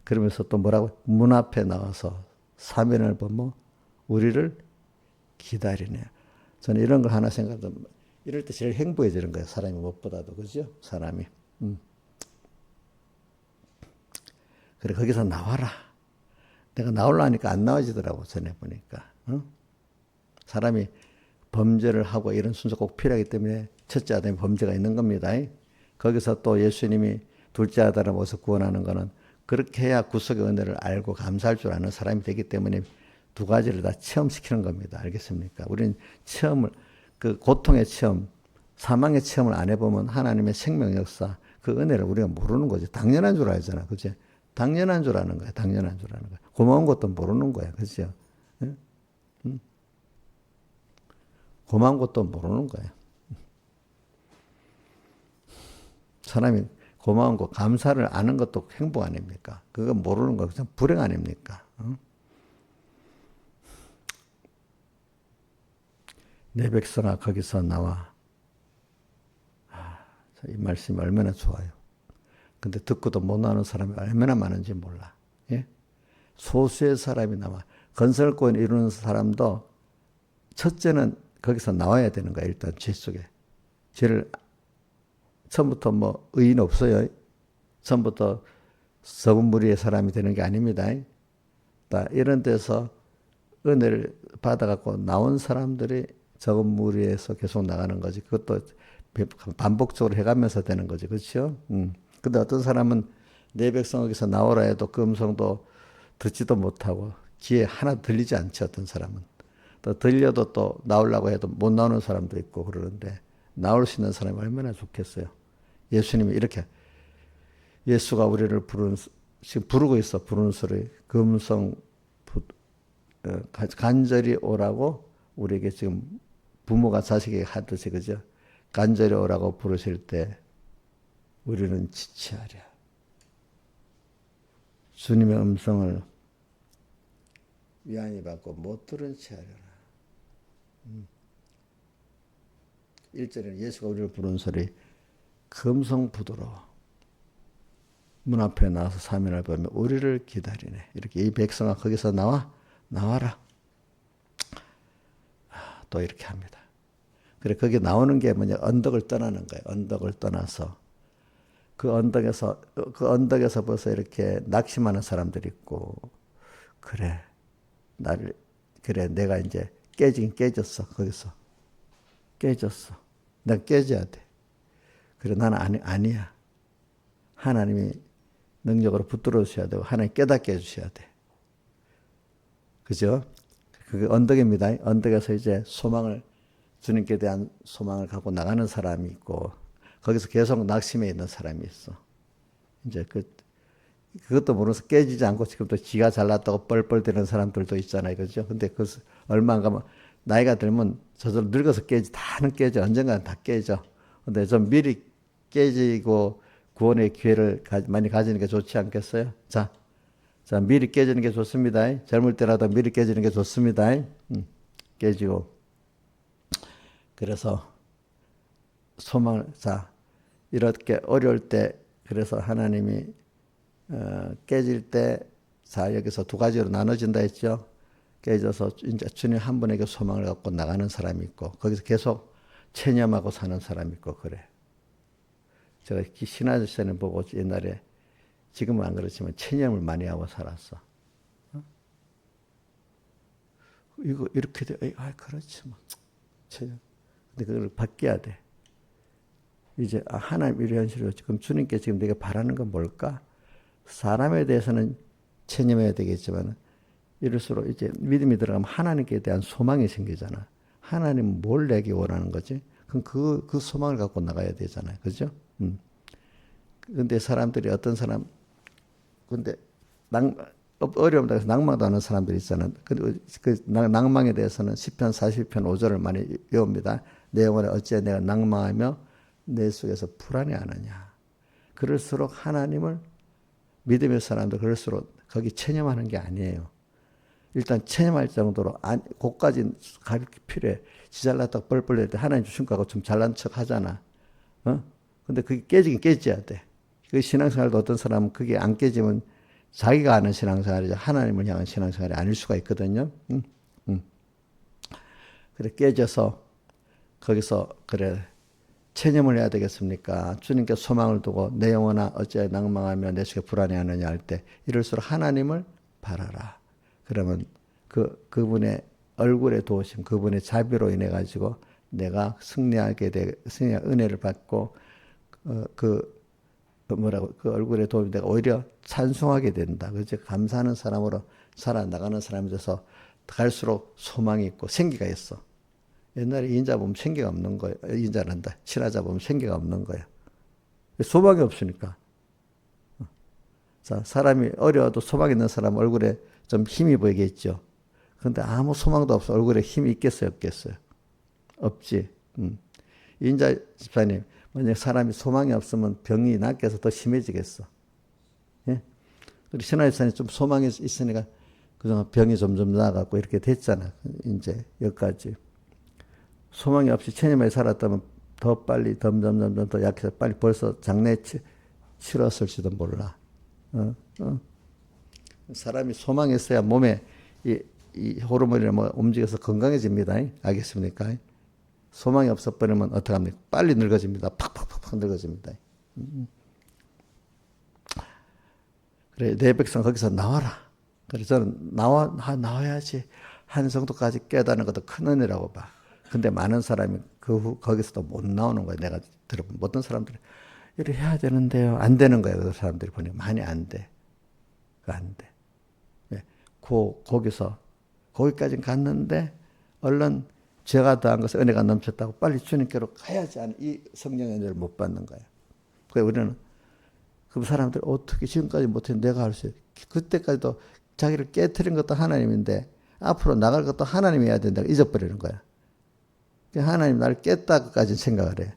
그러면서 또 뭐라고? 문 앞에 나와서 사면을 보며 우리를 기다리네. 저는 이런 걸 하나 생각하면 이럴 때 제일 행복해지는 거예요. 사람이 무엇보다도. 그죠? 사람이. 그래, 거기서 나와라. 내가 나오려니까 안 나와지더라고. 전에 보니까. 사람이 범죄를 하고 이런 순서가 꼭 필요하기 때문에 첫째 아담에 범죄가 있는 겁니다. 거기서 또 예수님이 둘째 아담을 모아서 구원하는 거는 그렇게 해야 구속의 은혜를 알고 감사할 줄 아는 사람이 되기 때문에 두 가지를 다 체험시키는 겁니다. 알겠습니까? 우리는 체험을, 그 고통의 체험, 사망의 체험을 안 해보면 하나님의 생명 역사, 그 은혜를 우리가 모르는 거지. 당연한 줄 알잖아. 그치? 당연한 줄 아는 거야. 당연한 줄 아는 거야. 고마운 것도 모르는 거야. 그죠? 응? 고마운 것도 모르는 거야. 사람이 고마운 거, 감사를 아는 것도 행복 아닙니까? 그거 모르는 거 그냥 불행 아닙니까? 내 백성아 거기서 나와. 이 말씀이 얼마나 좋아요. 근데 듣고도 못 나오는 사람이 얼마나 많은지 몰라. 예? 소수의 사람이 나와. 건설권 이루는 사람도 첫째는 거기서 나와야 되는 거야. 일단 죄 속에. 죄를 처음부터 뭐 의인 없어요. 처음부터 적은 무리의 사람이 되는 게 아닙니다. 이런 데서 은혜를 받아갖고 나온 사람들이 적은 무리에서 계속 나가는 거지. 그것도 반복적으로 해가면서 되는 거지. 그렇죠? 근데 어떤 사람은 내 백성 여기서 나오라 해도 그 음성도 듣지도 못하고 귀에 하나 들리지 않지. 어떤 사람은. 또 들려도 또 나오려고 해도 못 나오는 사람도 있고 그러는데 나올 수 있는 사람이 얼마나 좋겠어요. 예수님이 이렇게 예수가 우리를 지금 부르고 있어. 부르는 소리. 금성 간절히 오라고 우리에게 지금 부모가 자식에게 하듯이 그죠? 간절히 오라고 부르실 때 우리는 지체하랴. 주님의 음성을 위안이 받고 못 들은 채 하려나. 1절에는 예수가 우리를 부르는 소리 금성부도로 문 앞에 나와서 사면을 보며 우리를 기다리네. 이렇게 이 백성아 거기서 나와라. 또 이렇게 합니다. 그래 거기 나오는 게 뭐냐? 언덕을 떠나는 거예요. 언덕을 떠나서 그 언덕에서 벌써 이렇게 낙심하는 사람들이 있고 그래 내가 이제 깨지긴 깨졌어. 거기서 깨졌어. 내가 깨져야 돼. 그래 나는 아니야. 하나님이 능력으로 붙들어 주셔야 되고 하나님 깨닫게 해주셔야 돼. 그죠? 그게 언덕입니다. 언덕에서 이제 주님께 대한 소망을 갖고 나가는 사람이 있고 거기서 계속 낙심해 있는 사람이 있어. 이제 그것도 모르면서 깨지지 않고 지금도 지가 잘났다고 뻘뻘대는 사람들도 있잖아요. 그죠? 근데 얼마 안 가면 나이가 들면 저절로 늙어서 다는 깨져. 언젠가는 다 깨져. 근데 좀 미리 깨지고 구원의 기회를 많이 가지는 게 좋지 않겠어요? 자, 미리 깨지는 게 좋습니다. 젊을 때라도 미리 깨지는 게 좋습니다. 깨지고. 그래서 이렇게 어려울 때, 그래서 하나님이, 깨질 때, 여기서 두 가지로 나눠진다 했죠? 깨져서 이제 주님 한 분에게 소망을 갖고 나가는 사람이 있고, 거기서 계속 체념하고 사는 사람이 있고, 그래. 제가 신화시대는 보고 옛날에, 지금은 안 그렇지만 체념을 많이 하고 살았어. 이거 이렇게 돼. 그렇지 뭐. 체념. 근데 그걸 바뀌어야 돼. 이제 하나님 이런 현실로 지금 주님께 내가 바라는 건 뭘까? 사람에 대해서는 체념해야 되겠지만 이럴수록 이제 믿음이 들어가면 하나님께 대한 소망이 생기잖아. 하나님은 뭘 내게 원하는 거지? 그럼 그 소망을 갖고 나가야 되잖아요. 그죠? 근데 사람들이 어떤 사람, 근데 어려움 당해서 낭망도 하는 사람들이 있잖아요. 그 낭망에 대해서는 시편 40편 5절을 많이 외웁니다. 내 영혼에 어찌해 내가 낭망하며 내 속에서 불안해하느냐. 그럴수록 하나님을 믿음의 사람들 그럴수록 거기 체념하는 게 아니에요. 일단 체념할 정도로 그까지 갈 필요해. 지잘났다고 뻘뻘 낼 때 하나님 주신 거하고 좀 잘난 척 하잖아. 근데 그게 깨지긴 깨져야 돼. 그 신앙생활도 어떤 사람은 그게 안 깨지면 자기가 아는 신앙생활이죠. 하나님을 향한 신앙생활이 아닐 수가 있거든요. 그래 깨져서 거기서 그래 체념을 해야 되겠습니까? 주님께 소망을 두고 내 영혼아 어찌하여 낭망하며 내 속에 불안해하느냐 할 때 이럴수록 하나님을 바라라. 그러면 그분의 얼굴에 도우심, 그분의 자비로 인해 가지고 내가 승리할 은혜를 받고 그 얼굴에 도움이 내가 오히려 찬송하게 된다. 그죠? 감사하는 사람으로 살아나가는 사람이 돼서 갈수록 소망이 있고 생기가 있어. 옛날에 인자 보면 생기가 없는 거예요. 인자란다. 신하자 보면 생기가 없는 거예요. 소망이 없으니까. 자, 사람이 어려워도 소망 있는 사람 얼굴에 좀 힘이 보이겠죠. 그런데 아무 소망도 없어. 얼굴에 힘이 있겠어요? 없겠어요? 없지. 인자 집사님, 만약 사람이 소망이 없으면 병이 낫게서 더 심해지겠어. 예? 우리 신하 집사님 좀 소망이 있으니까 그동안 병이 점점 나아가고 이렇게 됐잖아. 이제 여기까지. 소망이 없이 체념에 살았다면 더 빨리 점점 더 약해서 빨리 벌써 장래에 치렀을지도 몰라. 사람이 소망이 있어야 몸에 이 호르몬이 뭐 움직여서 건강해집니다. 알겠습니까? 소망이 없어버리면 어떡합니까? 빨리 늙어집니다. 팍팍팍팍 늙어집니다. 그래, 내 백성 거기서 나와라. 그래서 저는 나와야지 한 정도까지 깨닫는 것도 큰 은혜라고 봐. 근데 많은 사람이 거기서도 못 나오는 거예요. 내가 들어본 어떤 사람들이 이렇게 해야 되는데요. 안 되는 거예요. 그 사람들이 보니 많이 안 돼. 안 돼. 네. 거기까지 갔는데 얼른 죄가 더한 것에 은혜가 넘쳤다고 빨리 주님께로 가야지 않은 이 성령의 은혜를 못 받는 거예요. 그래서 우리는 그 사람들 어떻게 지금까지 못했는데 내가 할 수 있어. 그때까지도 자기를 깨트린 것도 하나님인데 앞으로 나갈 것도 하나님이 해야 된다고 잊어버리는 거야. 하나님 나를 깼다고까지 생각을 해.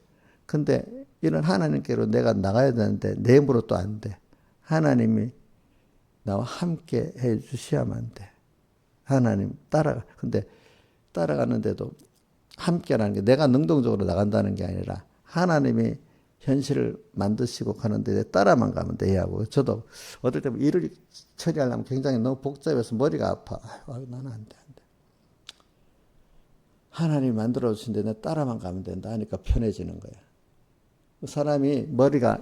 근데 이런 하나님께로 내가 나가야 되는데 내 힘으로 또 안 돼. 하나님이 나와 함께 해 주셔야만 돼. 하나님 근데 따라가는데도 함께라는 게 내가 능동적으로 나간다는 게 아니라 하나님이 현실을 만드시고 가는데 따라만 가면 돼하고 저도 어떨 때 일을 처리하려면 굉장히 너무 복잡해서 머리가 아파. 나는 안 돼. 하나님이 만들어 주신데 내 따라만 가면 된다 하니까 편해지는 거야. 사람이 머리가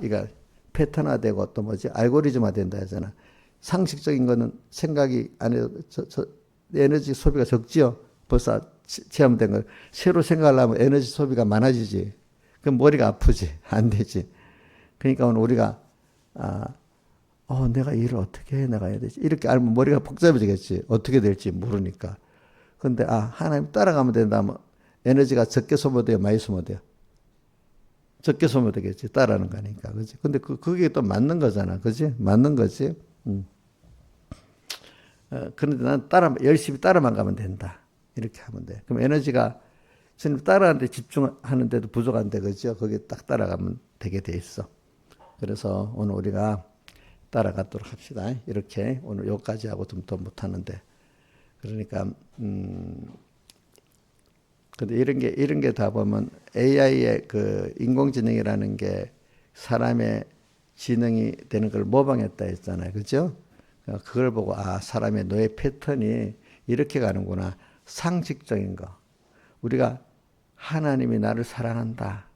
패턴화되고 또 알고리즘화 된다 하잖아. 상식적인 거는 생각이 안 해도 에너지 소비가 적지요. 벌써 체험된 거. 새로 생각하려면 에너지 소비가 많아지지. 그럼 머리가 아프지. 안 되지. 그러니까 오늘 우리가 내가 일을 어떻게 해 나가야 되지? 이렇게 알면 머리가 복잡해지겠지. 어떻게 될지 모르니까. 근데 하나님 따라가면 된다면 에너지가 적게 소모돼요, 많이 소모돼요? 적게 소모되겠지. 따라하는 거니까. 그지? 근데 그게 또 맞는 거잖아. 그지? 맞는 거지. 그런데 난 열심히 따라만 가면 된다. 이렇게 하면 돼. 그럼 에너지가 주님 따라하는데 집중하는데도 부족한데, 그죠? 거기에 딱 따라가면 되게 돼 있어. 그래서 오늘 우리가 따라가도록 합시다. 이렇게 오늘 여기까지 하고 좀 더 못하는데. 그러니까, 근데 이런 게 다 보면 AI의 그 인공지능이라는 게 사람의 지능이 되는 걸 모방했다 했잖아요. 그죠? 그걸 보고, 사람의 뇌 패턴이 이렇게 가는구나. 상식적인 거. 우리가 하나님이 나를 사랑한다.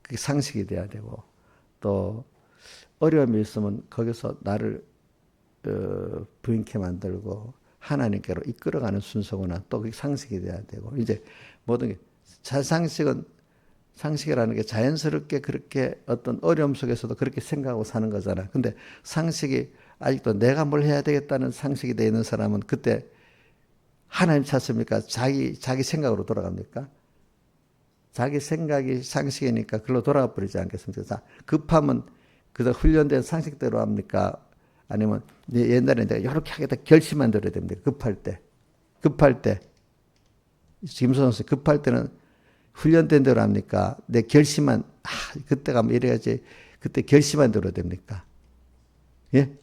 그게 상식이 돼야 되고, 또 어려움이 있으면 거기서 나를 부인케 만들고 하나님께로 이끌어가는 순서구나. 또 그게 상식이 돼야 되고, 이제 모든 게 상식이라는 게 자연스럽게 그렇게 어떤 어려움 속에서도 그렇게 생각하고 사는 거잖아. 근데 상식이 아직도 내가 뭘 해야 되겠다는 상식이 되어 있는 사람은 그때 하나님 찾습니까? 자기 생각으로 돌아갑니까? 자기 생각이 상식이니까 그걸로 돌아가 버리지 않겠습니까? 자, 급하면 그저 훈련된 상식대로 합니까? 아니면 옛날에 내가 이렇게 하겠다 결심만 들어야 됩니다. 급할 때. 김선호 씨 급할 때는 훈련된 대로 합니까? 내 결심만, 그때 가면 이래야지. 그때 결심만 들어야 됩니까? 예?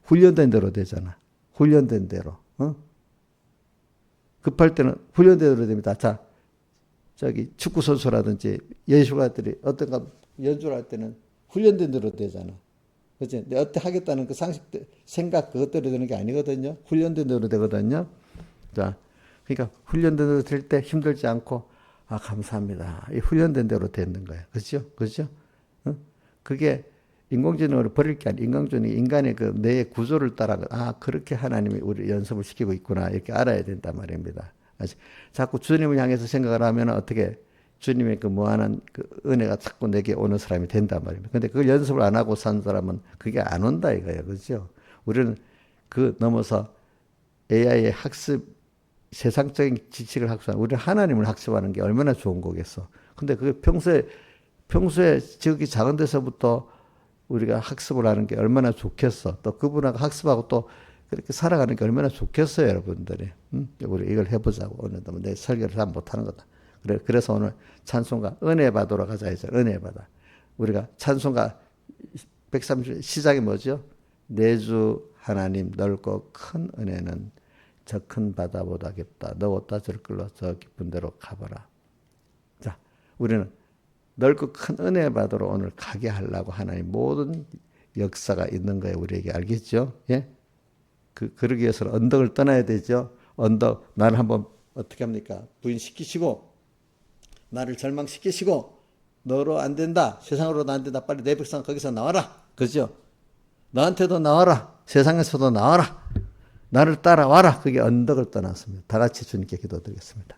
훈련된 대로 되잖아. 훈련된 대로. 급할 때는 훈련된 대로 됩니다. 자, 저기 축구 선수라든지 예술가들이 어떤가 연주를 할 때는 훈련된 대로 되잖아. 그치? 내 어떻게 하겠다는 그 상식, 생각 그것대로 되는 게 아니거든요. 훈련된 대로 되거든요. 자, 그러니까 훈련된 대로 될 때 힘들지 않고, 감사합니다. 이 훈련된 대로 되는 거예요. 그죠? 그죠? 그게 인공지능으로 버릴 게 아니라 인공지능이 인간의 그 뇌의 구조를 따라, 그렇게 하나님이 우리 연습을 시키고 있구나. 이렇게 알아야 된단 말입니다. 자꾸 주님을 향해서 생각을 하면 어떻게 주님의 그 무한한 그 은혜가 자꾸 내게 오는 사람이 된단 말입니다. 근데 그걸 연습을 안 하고 산 사람은 그게 안 온다 이거예요. 그죠? 우리는 그 넘어서 AI의 학습, 세상적인 지식을 학습하는, 우리는 하나님을 학습하는 게 얼마나 좋은 거겠어. 근데 그게 평소에 지극히 작은 데서부터 우리가 학습을 하는 게 얼마나 좋겠어. 또 그분하고 학습하고 또 그렇게 살아가는 게 얼마나 좋겠어요, 여러분들이. 우리 이걸 해보자고. 오늘도 내 설교를 다 못하는 거다. 그래서 오늘 찬송가 은혜 받으러 가자 해서 은혜 받아. 우리가 찬송가 130 시작이 뭐죠? 내 주 하나님 넓고 큰 은혜는 저 큰 바다보다 깊다. 너 왔다 저를 끌러 저 깊은 데로 가보라. 자, 우리는 넓고 큰 은혜 받으러 오늘 가게 하려고 하나님 모든 역사가 있는 거예요. 우리에게 알겠죠? 예? 그러기 위해서는 언덕을 떠나야 되죠. 언덕, 나를 한번 어떻게 합니까? 부인시키시고, 나를 절망시키시고, 너로 안 된다. 세상으로도 안 된다. 빨리 내 백성 거기서 나와라. 그죠? 너한테도 나와라. 세상에서도 나와라. 나를 따라와라. 그게 언덕을 떠났습니다. 다 같이 주님께 기도드리겠습니다.